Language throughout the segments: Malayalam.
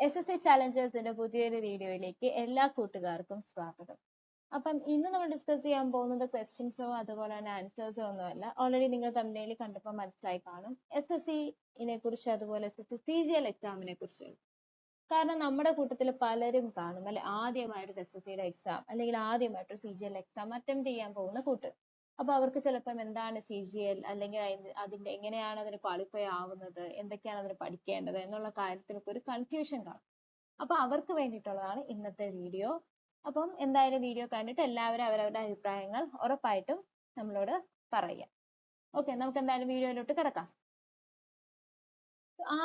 SSC ചാലഞ്ചേഴ്സിന്റെ പുതിയൊരു വീഡിയോയിലേക്ക് എല്ലാ കൂട്ടുകാർക്കും സ്വാഗതം. അപ്പം ഇന്ന് നമ്മൾ ഡിസ്കസ് ചെയ്യാൻ പോകുന്നത് ക്വസ്റ്റ്യൻസോ അതുപോലെ തന്നെ ആൻസേഴ്സോ ഒന്നുമല്ല. ഓൾറെഡി നിങ്ങൾ തമ്മിൽ കണ്ടപ്പോൾ മനസ്സിലായി കാണും. SSC കുറിച്ച് അതുപോലെ SSC CGL എക്സാമിനെ കുറിച്ച്. കാരണം നമ്മുടെ കൂട്ടത്തിൽ പലരും കാണും അല്ലെ, ആദ്യമായിട്ട് SSCയുടെ എക്സാം അല്ലെങ്കിൽ ആദ്യമായിട്ട് CGL എക്സാം അറ്റംപ്റ്റ് ചെയ്യാൻ പോകുന്ന കൂട്ട്. അപ്പൊ അവർക്ക് ചിലപ്പം എന്താണ് CGL അല്ലെങ്കിൽ അതിന്റെ എങ്ങനെയാണ് അതിന് ക്വാളിഫൈ ആവുന്നത്, എന്തൊക്കെയാണ് അതിന് പഠിക്കേണ്ടത് എന്നുള്ള കാര്യത്തിലൊക്കെ ഒരു കൺഫ്യൂഷൻ കാണും. അപ്പൊ അവർക്ക് വേണ്ടിയിട്ടുള്ളതാണ് ഇന്നത്തെ വീഡിയോ. അപ്പം എന്തായാലും വീഡിയോ കണ്ടിട്ട് എല്ലാവരും അവരവരുടെ അഭിപ്രായങ്ങൾ ഉറപ്പായിട്ടും നമ്മളോട് പറയുക. ഓക്കെ, നമുക്ക് എന്തായാലും വീഡിയോയിലോട്ട് കിടക്കാം.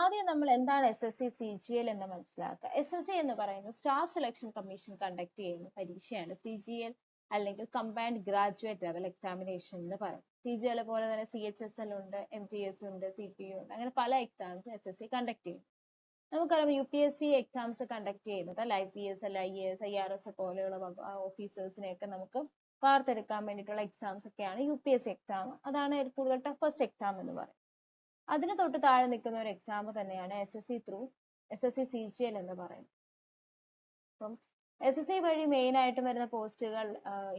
ആദ്യം നമ്മൾ എന്താണ് SSC CGL എന്ന് മനസ്സിലാക്കുക. SSC എന്ന് പറയുന്നത് സ്റ്റാഫ് സെലക്ഷൻ കമ്മീഷൻ കണ്ടക്ട് ചെയ്യുന്ന പരീക്ഷയാണ് CGL അല്ലെങ്കിൽ കമ്പൈൻഡ് ഗ്രാജുവേറ്റ് ലെവൽ എക്സാമിനേഷൻ എന്ന് പറയും. CGL പോലെ തന്നെ CHSL ഉണ്ട്, MTS ഉണ്ട്, CPU ഉണ്ട്, അങ്ങനെ പല എക്സാംസ് SSC കണ്ടക്ട് ചെയ്യും. നമുക്കറിയാം UPSC എക്സാംസ് കണ്ടക്ട് ചെയ്യുന്നത് IPS, IAS, IRS പോലെയുള്ള ഓഫീസേഴ്സിനെയൊക്കെ നമുക്ക് വാർത്തെടുക്കാൻ വേണ്ടിയിട്ടുള്ള എക്സാംസ് ഒക്കെയാണ് UPSC എക്സാം. അതാണ് കൂടുതൽ ടഫസ്റ്റ് എക്സാം എന്ന് പറയും. അതിന് തൊട്ട് താഴെ നിൽക്കുന്ന ഒരു എക്സാം തന്നെയാണ് SSC CGL എന്ന് പറയുന്നത്. അപ്പം SSC വഴി മെയിൻ ആയിട്ട് വരുന്ന പോസ്റ്റുകൾ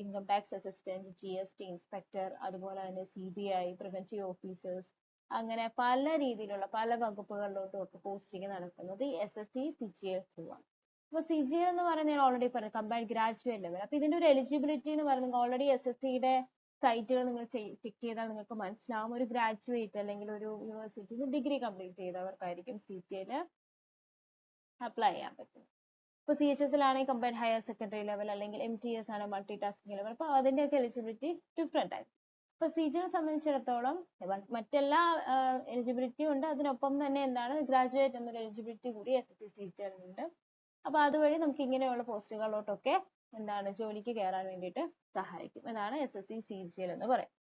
income tax assistant, GST inspector, അതുപോലെ തന്നെ CBI, പ്രിവെന്റീവ് ഓഫീസേഴ്സ്, അങ്ങനെ പല രീതിയിലുള്ള പല വകുപ്പുകളിലോട്ടും ഒക്കെ പോസ്റ്റിംഗ് നടക്കുന്നത് ഈ SSC CGL ത്രൂ ആണ്. അപ്പൊ CGL എന്ന് പറയുന്നത് ഞാൻ ഓൾറെഡി പറഞ്ഞു, കമ്പൈൻഡ് ഗ്രാജുവേറ്റ് ലെവൽ. അപ്പൊ ഇതിന്റെ ഒരു എലിജിബിലിറ്റി എന്ന് പറയുന്നത് ഓൾറെഡി SSCയുടെ സൈറ്റുകൾ നിങ്ങൾ ചെക്ക് ചെയ്താൽ നിങ്ങൾക്ക് മനസ്സിലാവും. ഒരു ഗ്രാജുവേറ്റ് അല്ലെങ്കിൽ ഒരു യൂണിവേഴ്സിറ്റിയിൽ ഡിഗ്രി കംപ്ലീറ്റ് ചെയ്തവർക്കായിരിക്കും CGL അപ്ലൈ ചെയ്യാൻ പറ്റും. ഇപ്പൊ CHSL ആണെങ്കിൽ കമ്പൈൻഡ് ഹയർ സെക്കൻഡറി ലെവൽ, അല്ലെങ്കിൽ MTS ആണ് മൾട്ടി ടാസ്കിംഗ് ലെവൽ. അപ്പൊ അതിന്റെയൊക്കെ എലിജിബിലിറ്റി ഡിഫറെന്റ് ആയിരിക്കും. ഇപ്പൊ CGL സംബന്ധിച്ചിടത്തോളം മറ്റെല്ലാ എലിജിബിലിറ്റിയും ഉണ്ട്, അതിനൊപ്പം തന്നെ എന്താണ് ഗ്രാജുവേറ്റ് എന്നൊരു എലിജിബിലിറ്റി കൂടി SSC CGL ഉണ്ട്. അപ്പൊ അതുവഴി നമുക്ക് ഇങ്ങനെയുള്ള പോസ്റ്റുകളിലോട്ടൊക്കെ എന്താണ് ജോലിക്ക് കയറാൻ വേണ്ടിയിട്ട് സഹായിക്കും. അതാണ് SSC CGL എന്ന് പറയും.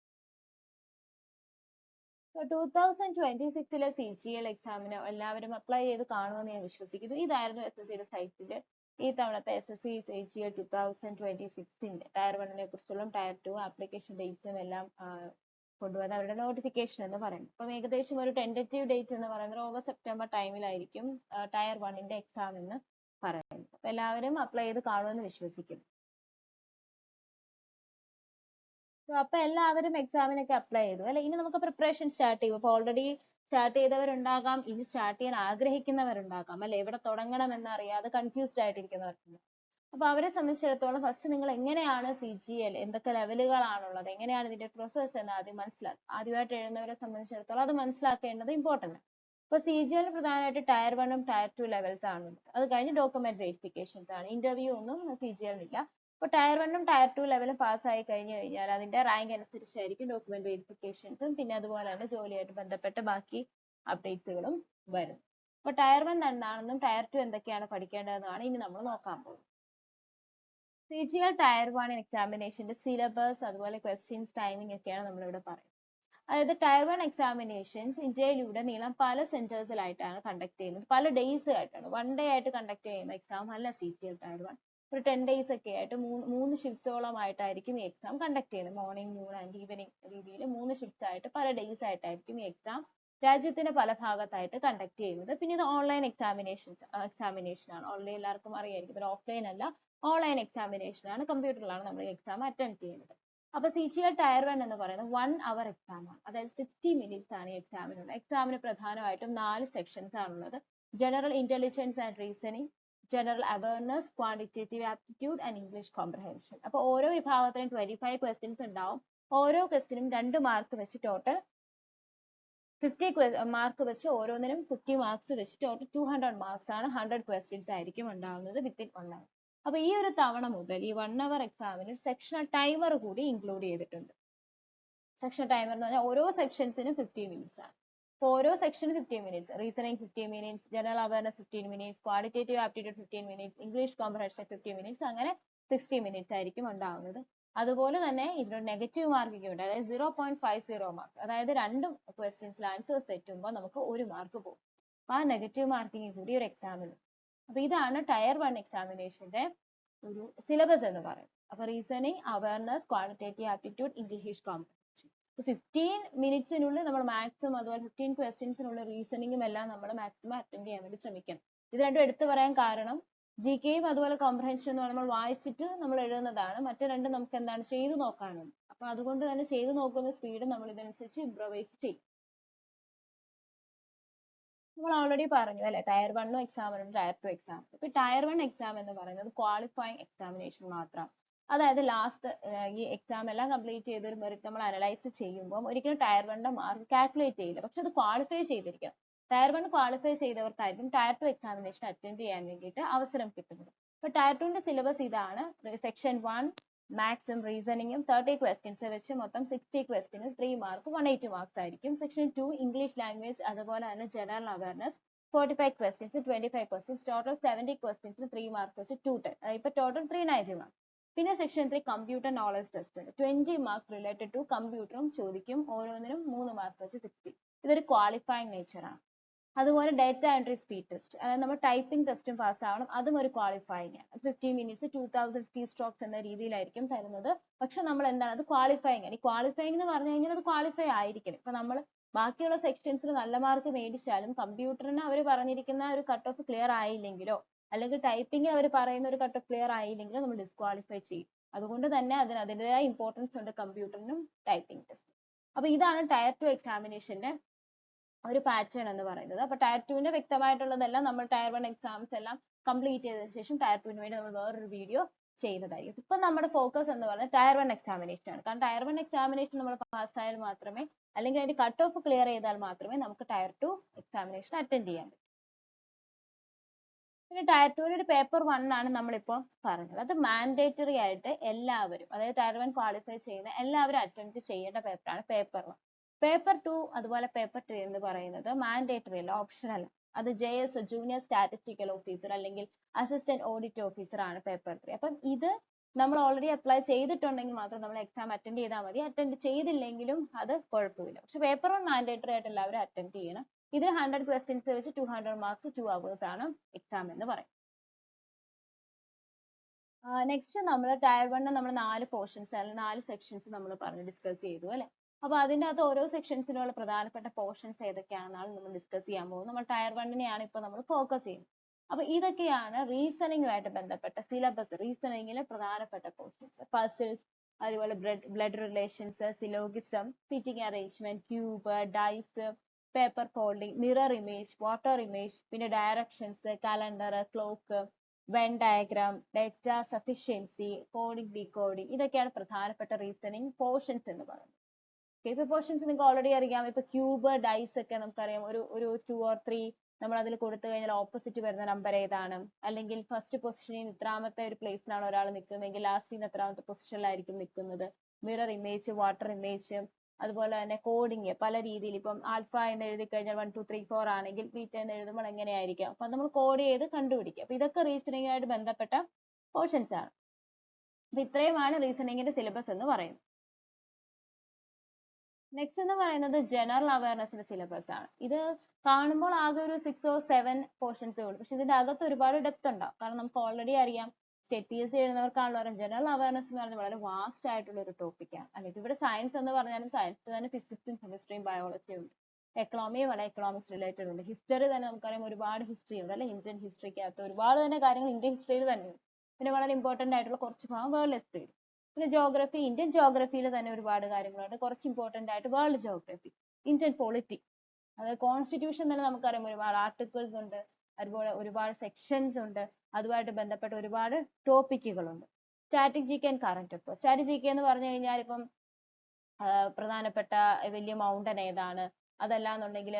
2026 CGL എക്സാമിന് എല്ലാവരും അപ്ലൈ ചെയ്ത് കാണുമെന്ന് ഞാൻ വിശ്വസിക്കുന്നു. ഇതായിരുന്നു SSCയുടെ സൈറ്റിൽ ഈ തവണത്തെ SSC CGL 2026 ടയർ 1 കുറിച്ചുള്ള ടയർ 2 ആപ്ലിക്കേഷൻ ഡേറ്റ്സും എല്ലാം കൊണ്ടുവന്ന അവരുടെ നോട്ടിഫിക്കേഷൻ എന്ന് പറയുന്നത്. അപ്പം ഏകദേശം ഒരു ടെൻറ്റേറ്റീവ് ഡേറ്റ് എന്ന് പറയുന്നത് ഓഗസ്റ്റ് സെപ്റ്റംബർ ടൈമിലായിരിക്കും ടയർ 1 എക്സാം എന്ന് പറയുന്നത്. അപ്പൊ എല്ലാവരും അപ്ലൈ ചെയ്ത് കാണുമെന്ന് വിശ്വസിക്കുന്നു. അപ്പൊ എല്ലാവരും എക്സാമിനൊക്കെ അപ്ലൈ ചെയ്തു അല്ലെ. ഇനി നമുക്ക് പ്രിപ്പറേഷൻ സ്റ്റാർട്ട് ചെയ്യും. അപ്പൊ ഓൾറെഡി സ്റ്റാർട്ട് ചെയ്തവരുണ്ടാകാം, ഇനി സ്റ്റാർട്ട് ചെയ്യാൻ ആഗ്രഹിക്കുന്നവരുണ്ടാകാം അല്ലെ, എവിടെ തുടങ്ങണം എന്നറിയാതെ കൺഫ്യൂസ്ഡ് ആയിട്ടിരിക്കുന്നവരുണ്ട്. അപ്പൊ അവരെ സംബന്ധിച്ചിടത്തോളം ഫസ്റ്റ് നിങ്ങൾ എങ്ങനെയാണ് CGL, എന്തൊക്കെ ലെവലുകളാണുള്ളത്, എങ്ങനെയാണ് ഇതിന്റെ പ്രോസസ് എന്ന് ആദ്യം മനസ്സിലാക്കുക. ആദ്യമായിട്ട് എഴുതുന്നവരെ സംബന്ധിച്ചിടത്തോളം അത് മനസ്സിലാക്കേണ്ടത് ഇമ്പോർട്ടന്റ്. ഇപ്പൊ CGL പ്രധാനമായിട്ട് ടയർ 1 ടയർ 2 ലെവൽസ് ആണ്. അത് കഴിഞ്ഞ് ഡോക്യുമെന്റ് വെരിഫിക്കേഷൻസ് ആണ്. ഇന്റർവ്യൂ ഒന്നും CGL ഇല്ല. ഇപ്പൊ ടയർ 1 ടയർ 2 ലെവലും പാസ്സായി കഴിഞ്ഞു കഴിഞ്ഞാൽ അതിന്റെ റാങ്ക് അനുസരിച്ചായിരിക്കും ഡോക്യുമെന്റ് വെരിഫിക്കേഷൻസും പിന്നെ അതുപോലെ തന്നെ ജോലിയായിട്ട് ബന്ധപ്പെട്ട ബാക്കി അപ്ഡേറ്റ്സുകളും വരും. അപ്പൊ ടയർ 1 എന്താണെന്നും ടയർ 2 എന്തൊക്കെയാണ് പഠിക്കേണ്ടതെന്നാണ് ഇനി നമ്മൾ നോക്കാൻ പോകുന്നത്. CGL ടയർ 1 എക്സാമിനേഷന്റെ സിലബസ് അതുപോലെ ക്വസ്റ്റ്യൻസ് ടൈമിംഗ് ഒക്കെയാണ് നമ്മളിവിടെ പറയുന്നത്. അതായത് ടയർ 1 എക്സാമിനേഷൻസ് ഇന്ത്യയിലുടനീളം പല സെന്റേഴ്സിലായിട്ടാണ് കണ്ടക്ട് ചെയ്യുന്നത്. പല ഡേയ്സ് ആയിട്ടാണ്, 1 day ആയിട്ട് കണ്ടക്ട് ചെയ്യുന്ന എക്സാം അല്ല CGL ടയർ 1. ഒരു 10 days ഒക്കെ ആയിട്ട് മൂന്ന് ഷിഫ്റ്റ്സോളമായിട്ടായിരിക്കും ഈ എക്സാം കണ്ടക്ട് ചെയ്യുന്നത്. മോർണിംഗ്, നൂൺ ആൻഡ് ഈവനിങ് രീതിയിൽ 3 ഷിഫ്റ്റ്സ് ആയിട്ട് പല ഡേയ്സ് ആയിട്ടായിരിക്കും ഈ എക്സാം രാജ്യത്തിന്റെ പല ഭാഗത്തായിട്ട് കണ്ടക്ട് ചെയ്യുന്നത്. പിന്നെ ഇത് ഓൺലൈൻ എക്സാമിനേഷൻ ആണ്. ഓൾറെഡി എല്ലാവർക്കും അറിയായിരിക്കും. ഇത് ഓഫ്ലൈൻ അല്ല, ഓൺലൈൻ എക്സാമിനേഷൻ ആണ്. കമ്പ്യൂട്ടറിലാണ് നമ്മൾ എക്സാം അറ്റൻഡ് ചെയ്യുന്നത്. അപ്പൊ CGL ടയർ 1 എന്ന് പറയുന്നത് 1 hour എക്സാം ആണ്. അതായത് 60 minutes ആണ് ഈ എക്സാമിനുള്ളത്. എക്സാമിന് പ്രധാനമായിട്ടും 4 സെക്ഷൻസ് ആണുള്ളത്. General intelligence and reasoning, general awareness, quantitative aptitude and English comprehension. അപ്പൊ ഓരോ വിഭാഗത്തിനും 25 questions ഉണ്ടാവും. ഓരോ ക്വസ്റ്റിനും 2 മാർക്ക് വെച്ച് ടോട്ടൽ 50 മാർക്ക് വെച്ച് ഓരോന്നിനും 50 മാർക്സ് വെച്ച് ടോട്ടൽ 200 മാർക്സ് ആണ്. 100 questions ആയിരിക്കും ഉണ്ടാവുന്നത് വിത്തിൻ 1 hour. അപ്പൊ ഈ ഒരു തവണ മുതൽ ഈ 1 hour എക്സാമിന് സെക്ഷണൽ ടൈമർ കൂടി ഇൻക്ലൂഡ് ചെയ്തിട്ടുണ്ട്. സെക്ഷൻ ടൈമർ എന്ന് പറഞ്ഞാൽ ഓരോ സെക്ഷൻസിനും 15 minutes ആണ്. അപ്പൊ ഓരോ സെക്ഷനും 15 minutes, reasoning 15 minutes, general awareness 15 minutes, qualitative aptitude 15 minutes, English comprehension 15 minutes, അങ്ങനെ 60 minutes ആയിരിക്കും ഉണ്ടാവുന്നത്. അതുപോലെ തന്നെ ഇതിനൊരു നെഗറ്റീവ് മാർക്കിംഗ് ഉണ്ട്, അതായത് 0.50 മാർക്ക്. അതായത് 2 ക്വസ്റ്റ്യൻസിൽ ആൻസേഴ്സ് തെറ്റുമ്പോൾ നമുക്ക് 1 മാർക്ക് പോകും. അപ്പൊ ആ നെഗറ്റീവ് മാർക്കിംഗ് കൂടി ഒരു എക്സാമിന്. അപ്പൊ ഇതാണ് ടയർ 1 എക്സാമിനേഷന്റെ ഒരു സിലബസ് എന്ന് പറയുന്നത്. അപ്പൊ reasoning, awareness, qualitative aptitude, English comprehension. 15 minutes നമ്മൾ മാക്സിമം, അതുപോലെ 15 questions റീസണിങ്ങും എല്ലാം നമ്മൾ മാക്സിമം അറ്റൻഡ് ചെയ്യാൻ വേണ്ടി ശ്രമിക്കണം. ഇത് രണ്ടും എടുത്തു പറയാൻ കാരണം GKയും അതുപോലെ comprehension എന്ന് പറയുമ്പോൾ നമ്മൾ വായിച്ചിട്ട് നമ്മൾ എഴുതുന്നതാണ്. മറ്റു രണ്ടും നമുക്ക് എന്താണ് ചെയ്തു നോക്കാനുണ്ട്. അപ്പൊ അതുകൊണ്ട് തന്നെ ചെയ്തു നോക്കുന്ന സ്പീഡ് നമ്മൾ ഇതനുസരിച്ച് ഇംപ്രവൈസ് ചെയ്യും. നമ്മൾ ഓൾറെഡി പറഞ്ഞു അല്ലെ, ടയർ 1 എക്സാം ഉണ്ട്, ടയർ 2 എക്സാം. ഇപ്പൊ ടയർ 1 എക്സാം എന്ന് പറയുന്നത് ക്വാളിഫയിങ് എക്സാമിനേഷൻ മാത്രം. അതായത് ലാസ്റ്റ് ഈ എക്സാം എല്ലാം കംപ്ലീറ്റ് ചെയ്ത് ഒരു മെറിറ്റ് നമ്മൾ അനലൈസ് ചെയ്യുമ്പോൾ ഒരിക്കലും ടയർ 1 മാർക്ക് കാൽക്കുലേറ്റ് ചെയ്യില്ല. പക്ഷെ അത് ക്വാളിഫൈ ചെയ്തിരിക്കണം. ടയർ 1 ക്വാളിഫൈ ചെയ്തവർക്കായിരിക്കും ടയർ 2 എക്സാമിനേഷൻ അറ്റൻഡ് ചെയ്യാൻ വേണ്ടിയിട്ട് അവസരം കിട്ടുന്നത്. ഇപ്പൊ ടയർ 2 ന്റെ സിലബസ് ഇതാണ്. സെക്ഷൻ 1 മാത്സും റീസണിങ്ങും 30 ക്വസ്റ്റ്യൻസ് വെച്ച് മൊത്തം 60 ക്വസ്റ്റ്യന് 3 മാർക്ക് 180 മാർക്സ് ആയിരിക്കും. സെക്ഷൻ 2 ഇംഗ്ലീഷ് ലാംഗ്വേജ് അതുപോലെ തന്നെ general awareness 45 questions 25 questions total 70 ക്വസ്റ്റ്യൻസിന് 3 mark വെച്ച് 210. ഇപ്പൊ ടോട്ടൽ 390 മാർക്ക്. പിന്നെ സെക്ഷൻ 3 കമ്പ്യൂട്ടർ നോളജ് ടെസ്റ്റ് ഉണ്ട്. 20 മാർക്സ് റിലേറ്റഡ് ടു കമ്പ്യൂട്ടറും ചോദിക്കും. ഓരോന്നിനും 3 മാർക്ക് വെച്ച് 60. ഇതൊരു ക്വാളിഫയിങ് നേച്ചർ ആണ്. അതുപോലെ ഡേറ്റ എൻട്രി സ്പീഡ് ടെസ്റ്റ്, അതായത് നമ്മൾ ടൈപ്പിംഗ് ടെസ്റ്റും പാസ് ആവണം. അതും ഒരു ക്വാളിഫയിങ് ആണ്. 15 മിനിറ്റ്സ് 2000 സ്പീഡ് സ്ട്രോക്സ് എന്ന രീതിയിലായിരിക്കും തരുന്നത്. പക്ഷെ നമ്മൾ എന്താണ്, അത് ക്വാളിഫയിങ് ആണ്. ഈ ക്വാളിഫയിങ് എന്ന് പറഞ്ഞു കഴിഞ്ഞാൽ അത് ക്വാളിഫൈ ആയിരിക്കണം. ഇപ്പൊ നമ്മൾ ബാക്കിയുള്ള സെക്ഷൻസിൽ നല്ല മാർക്ക് മേടിച്ചാലും കമ്പ്യൂട്ടറിന് അവർ പറഞ്ഞിരിക്കുന്ന ഒരു കട്ട് ഓഫ് ക്ലിയർ ആയില്ലെങ്കിലോ അല്ലെങ്കിൽ ടൈപ്പിംഗ് അവർ പറയുന്ന ഒരു കട്ട് ഓഫ് ക്ലിയർ ആയില്ലെങ്കിലോ നമ്മൾ ഡിസ്ക്വാളിഫൈ ചെയ്യും. അതുകൊണ്ട് തന്നെ അതിന് അതിൻ്റെതായ ഇമ്പോർട്ടൻസ് ഉണ്ട് കമ്പ്യൂട്ടറിനും ടൈപ്പിംഗ് ടെസ്റ്റും. അപ്പൊ ഇതാണ് ടയർ 2 എക്സാമിനേഷന്റെ ഒരു പാറ്റേൺ എന്ന് പറയുന്നത്. അപ്പൊ ടയർ 2 വ്യക്തമായിട്ടുള്ളതെല്ലാം നമ്മൾ ടയർ 1 എക്സാംസ് എല്ലാം കംപ്ലീറ്റ് ചെയ്തതിനു ശേഷം ടയർ 2 വേണ്ടി നമ്മൾ വേറൊരു വീഡിയോ ചെയ്യുന്നതായിരിക്കും. ഇപ്പൊ നമ്മുടെ ഫോക്കസ് എന്ന് പറയുന്നത് ടയർ 1 എക്സാമിനേഷൻ ആണ്. കാരണം ടയർ 1 എക്സാമിനേഷൻ നമ്മൾ പാസ്സായാൽ മാത്രമേ, അല്ലെങ്കിൽ അതിന്റെ കട്ട് ഓഫ് ക്ലിയർ ചെയ്താൽ മാത്രമേ നമുക്ക് ടയർ 2 എക്സാമിനേഷൻ അറ്റൻഡ് ചെയ്യാൻ പറ്റൂ. പിന്നെ ടയർ 2 ഒരു പേപ്പർ 1 ആണ് നമ്മളിപ്പോൾ പറഞ്ഞത്. അത് മാൻഡേറ്ററി ആയിട്ട് എല്ലാവരും, അതായത് ടയർ 1 ക്വാളിഫൈ ചെയ്യുന്ന എല്ലാവരും അറ്റൻഡ് ചെയ്യേണ്ട പേപ്പറാണ് പേപ്പർ 1. പേപ്പർ 2 അതുപോലെ പേപ്പർ 3 എന്ന് പറയുന്നത് മാൻഡേറ്ററി അല്ല, ഓപ്ഷണൽ. അത് JS ജൂനിയർ സ്റ്റാറ്റിസ്റ്റിക്കൽ ഓഫീസർ അല്ലെങ്കിൽ അസിസ്റ്റന്റ് ഓഡിറ്റ് ഓഫീസർ ആണ് പേപ്പർ 3. അപ്പം ഇത് നമ്മൾ ഓൾറെഡി അപ്ലൈ ചെയ്തിട്ടുണ്ടെങ്കിൽ മാത്രം നമ്മൾ എക്സാം അറ്റൻഡ് ചെയ്താൽ മതി. അറ്റൻഡ് ചെയ്തില്ലെങ്കിലും അത് കുഴപ്പമില്ല. പക്ഷെ പേപ്പർ 1 മാൻഡേറ്ററി ആയിട്ട് എല്ലാവരും അറ്റൻഡ് ചെയ്യണം. ഇതിൽ 100 ക്വസ്റ്റ്യൻസ് വെച്ച് 200 മാർക്സ് 2 hours ആണ് എക്സാം എന്ന് പറയും. നെക്സ്റ്റ് നമ്മൾ ടയർ 1 നമ്മൾ 4 പോർഷൻസ് അല്ലെങ്കിൽ 4 സെക്ഷൻസ് നമ്മൾ പറഞ്ഞു ഡിസ്കസ് ചെയ്തു അല്ലെ. അപ്പൊ അതിൻ്റെ അകത്ത് ഓരോ സെക്ഷൻസിനുള്ള പ്രധാനപ്പെട്ട പോർഷൻസ് ഏതൊക്കെയാണെന്നാണ് നമ്മൾ ഡിസ്കസ് ചെയ്യാൻ പോകുന്നത്. നമ്മൾ ടയർ 1നെയാണ് ഇപ്പോൾ നമ്മൾ ഫോക്കസ് ചെയ്യുന്നത്. അപ്പൊ ഇതൊക്കെയാണ് റീസണിങ്ങുമായിട്ട് ബന്ധപ്പെട്ട സിലബസ്, റീസണിങ്ങിലെ പ്രധാനപ്പെട്ട പോർഷൻസ്. പസിൽസ്, അതുപോലെ blood relations, syllogism, seating arrangement, cube, dice, paper folding, mirror image, water image, പിന്നെ directions, calendar, clock, Venn diagram, data sufficiency, coding, decoding, ഇതൊക്കെയാണ് പ്രധാനപ്പെട്ട റീസണിങ് പോർഷൻസ് എന്ന് പറയുന്നത്. ഇപ്പൊ പോർഷൻസ് നിങ്ങൾക്ക് ഓൾറെഡി അറിയാം. ഇപ്പൊ ക്യൂബ്, ഡൈസ് ഒക്കെ നമുക്കറിയാം. ഒരു 2 or 3 നമ്മൾ അതിൽ കൊടുത്തു കഴിഞ്ഞാൽ ഓപ്പോസിറ്റ് വരുന്ന നമ്പർ ഏതാണ്, അല്ലെങ്കിൽ ഫസ്റ്റ് പൊസിഷനിൽ ഇത്രാമത്തെ ഒരു പ്ലേസിലാണ് ഒരാൾ നിൽക്കുന്നതെങ്കിൽ ലാസ്റ്റിൽ എത്രാമത്തെ പൊസിഷനിലായിരിക്കും നിൽക്കുന്നത്. മിറർ ഇമേജ്, വാട്ടർ ഇമേജ്, അതുപോലെ തന്നെ കോഡിങ് പല രീതിയിൽ. ഇപ്പം ആൽഫ എന്ന് എഴുതി കഴിഞ്ഞാൽ 1 2 3 4 ആണെങ്കിൽ ബീറ്റ എന്ന് എഴുതുമ്പോൾ എങ്ങനെയായിരിക്കാം, അപ്പൊ നമ്മൾ കോഡ് ചെയ്ത് കണ്ടുപിടിക്കുക. അപ്പൊ ഇതൊക്കെ റീസണിംഗ് ആയിട്ട് ബന്ധപ്പെട്ട പോർഷൻസ് ആണ്. അപ്പൊ ഇത്രയുമാണ് റീസണിങ്ങിന്റെ സിലബസ് എന്ന് പറയുന്നത്. നെക്സ്റ്റ് എന്ന് പറയുന്നത് ജനറൽ അവയർനെസിന്റെ സിലബസ് ആണ്. ഇത് കാണുമ്പോൾ ആകെ ഒരു 6 or 7 പോർഷൻസേ ഉള്ളൂ. പക്ഷെ ഇതിന്റെ അകത്ത് ഒരുപാട് ഡെപ്ത് ഉണ്ടാവും. കാരണം നമുക്ക് ഓൾറെഡി അറിയാം, സ്റ്റേറ്റ് PSC എഴുതുന്നവർക്കാണല്ലോ അറിയാം, ജനറൽ അവയർനെസ് എന്ന് പറഞ്ഞാൽ വളരെ വാസ്റ്റ് ആയിട്ടുള്ള ഒരു ടോപ്പിക്കാണ്. അല്ലെങ്കിൽ ഇവിടെ സയൻസ് എന്ന് പറഞ്ഞാലും സയൻസ് തന്നെ ഫിസിക്സും കെമിസ്ട്രിയും ബയോളജിയും ഉണ്ട്. എക്കണോമിയും വളരെ എക്കണോമിക്സ് റിലേറ്റഡ് ഉണ്ട്. ഹിസ്റ്ററി തന്നെ നമുക്കറിയാം, ഒരുപാട് ഹിസ്റ്ററി ഉണ്ട് അല്ലെ. ഇന്ത്യൻ ഹിസ്റ്ററിക്കകത്ത് ഒരുപാട് തന്നെ കാര്യങ്ങൾ ഇന്ത്യൻ ഹിസ്റ്ററിയിൽ തന്നെയുണ്ട്. പിന്നെ വളരെ ഇമ്പോർട്ടന്റ് ആയിട്ടുള്ള കുറച്ച് ഭാഗം വേൾഡ് ഹിസ്റ്ററിയിൽ. പിന്നെ ജോഗ്രഫി, ഇന്ത്യൻ ജോഗ്രഫിയിൽ തന്നെ ഒരുപാട് കാര്യങ്ങളുണ്ട്. കുറച്ച് ഇമ്പോർട്ടന്റ് ആയിട്ട് വേൾഡ് ജോഗ്രഫി, ഇന്ത്യൻ പൊളിറ്റി, അതായത് കോൺസ്റ്റിറ്റ്യൂഷൻ തന്നെ നമുക്കറിയാം ഒരുപാട് ആർട്ടിക്കിൾസ് ഉണ്ട്, അതുപോലെ ഒരുപാട് സെക്ഷൻസ് ഉണ്ട്, അതുമായിട്ട് ബന്ധപ്പെട്ട ഒരുപാട് ടോപ്പിക്കുകളുണ്ട്. Static GK and current affairs. Static GK എന്ന് പറഞ്ഞു കഴിഞ്ഞാൽ ഇപ്പം പ്രധാനപ്പെട്ട വലിയ മൗണ്ടൻ ഏതാണ്, അതല്ലാന്നുണ്ടെങ്കിൽ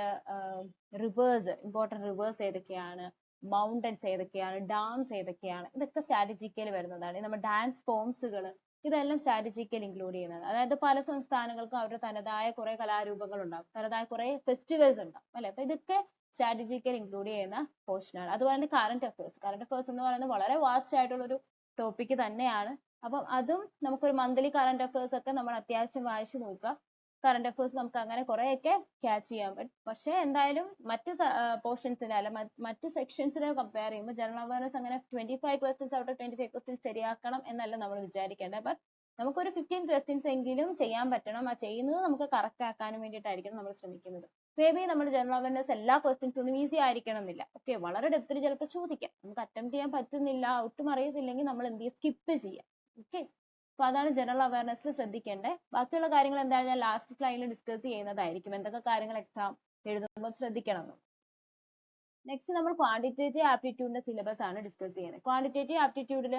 റിവേഴ്സ്, ഇമ്പോർട്ടന്റ് റിവേഴ്സ് ഏതൊക്കെയാണ്, മൗണ്ടൻസ് ഏതൊക്കെയാണ്, ഡാംസ് ഏതൊക്കെയാണ്, ഇതൊക്കെ സ്ട്രാറ്റജിക്കൽ വരുന്നതാണ്. നമ്മുടെ ഡാൻസ് ഫോംസുകൾ, ഇതെല്ലാം സ്ട്രാറ്റജിക്കൽ ഇൻക്ലൂഡ് ചെയ്യുന്നതാണ്. അതായത് പല സംസ്ഥാനങ്ങൾക്കും അവരുടെ തനതായ കുറെ കലാരൂപങ്ങൾ ഉണ്ടാവും, തനതായ കുറെ ഫെസ്റ്റിവൽസ് ഉണ്ടാവും അല്ലെ. അപ്പൊ ഇതൊക്കെ സ്ട്രാറ്റജിക്കൽ ഇൻക്ലൂഡ് ചെയ്യുന്ന പോർഷൻ ആണ്. അതുപോലെ തന്നെ കറന്റ് അഫയേഴ്സ്. കറന്റ് അഫയേഴ്സ് എന്ന് പറയുന്നത് വളരെ വാസ്റ്റ് ആയിട്ടുള്ള ഒരു ടോപ്പിക് തന്നെയാണ്. അപ്പം അതും നമുക്കൊരു മന്ത്ലി കറന്റ് അഫയേഴ്സ് ഒക്കെ നമ്മൾ അത്യാവശ്യം വായിച്ചു നോക്കുക. കറന്റ് അഫയേഴ്സ് നമുക്ക് അങ്ങനെ കുറെയൊക്കെ ക്യാച്ച് ചെയ്യാൻ പറ്റും. പക്ഷെ എന്തായാലും മറ്റ് പോർഷൻസിനെ അല്ല മറ്റ് സെക്ഷൻസിനെ കമ്പയർ ചെയ്യുമ്പോൾ ജനറൽ അവയർനെസ് അങ്ങനെ 25 questions out of 25 questions ശരിയാക്കണം എന്നല്ല നമ്മൾ വിചാരിക്കേണ്ടത്. ബട്ട് നമുക്കൊരു 15 questions എങ്കിലും ചെയ്യാൻ പറ്റണം. ആ ചെയ്യുന്നത് നമുക്ക് കറക്റ്റ് ആക്കാനും വേണ്ടിയിട്ടായിരിക്കണം നമ്മൾ ശ്രമിക്കുന്നത്. മേ ബി നമ്മുടെ ജനറൽ അവയർനെസ് എല്ലാ ക്വസ്റ്റ്യൻസ് ഒന്നും ഈസി ആയിരിക്കണം എന്നില്ല. ഓക്കെ, വളരെ ഡെപ്തിൽ ചിലപ്പോൾ ചോദിക്കാം. നമുക്ക് അറ്റംപ്റ്റ് ചെയ്യാൻ പറ്റുന്നില്ല, ഒട്ടും അറിയത്തില്ലെങ്കിൽ നമ്മൾ എന്ത് ചെയ്യും, സ്കിപ്പ് ചെയ്യാം. ഓക്കെ, അപ്പൊ അതാണ് ജനറൽ അവയർനെസ്സിൽ ശ്രദ്ധിക്കേണ്ടത്. ബാക്കിയുള്ള കാര്യങ്ങൾ എന്തായാലും ഞാൻ ലാസ്റ്റ് സ്ലൈഡിൽ ഡിസ്കസ് ചെയ്യുന്നതായിരിക്കും, എന്തൊക്കെ കാര്യങ്ങൾ എക്സാം എഴുതുമ്പോൾ ശ്രദ്ധിക്കണം. നെക്സ്റ്റ് നമ്മൾ ക്വാണ്ടിറ്റേറ്റീവ് ആപ്റ്റിറ്റ്യൂഡിന്റെ സിലബസ് ആണ് ഡിസ്കസ് ചെയ്യുന്നത്. ക്വാണ്ടിറ്റേറ്റീവ് ആപ്റ്റിറ്റ്യൂഡിൽ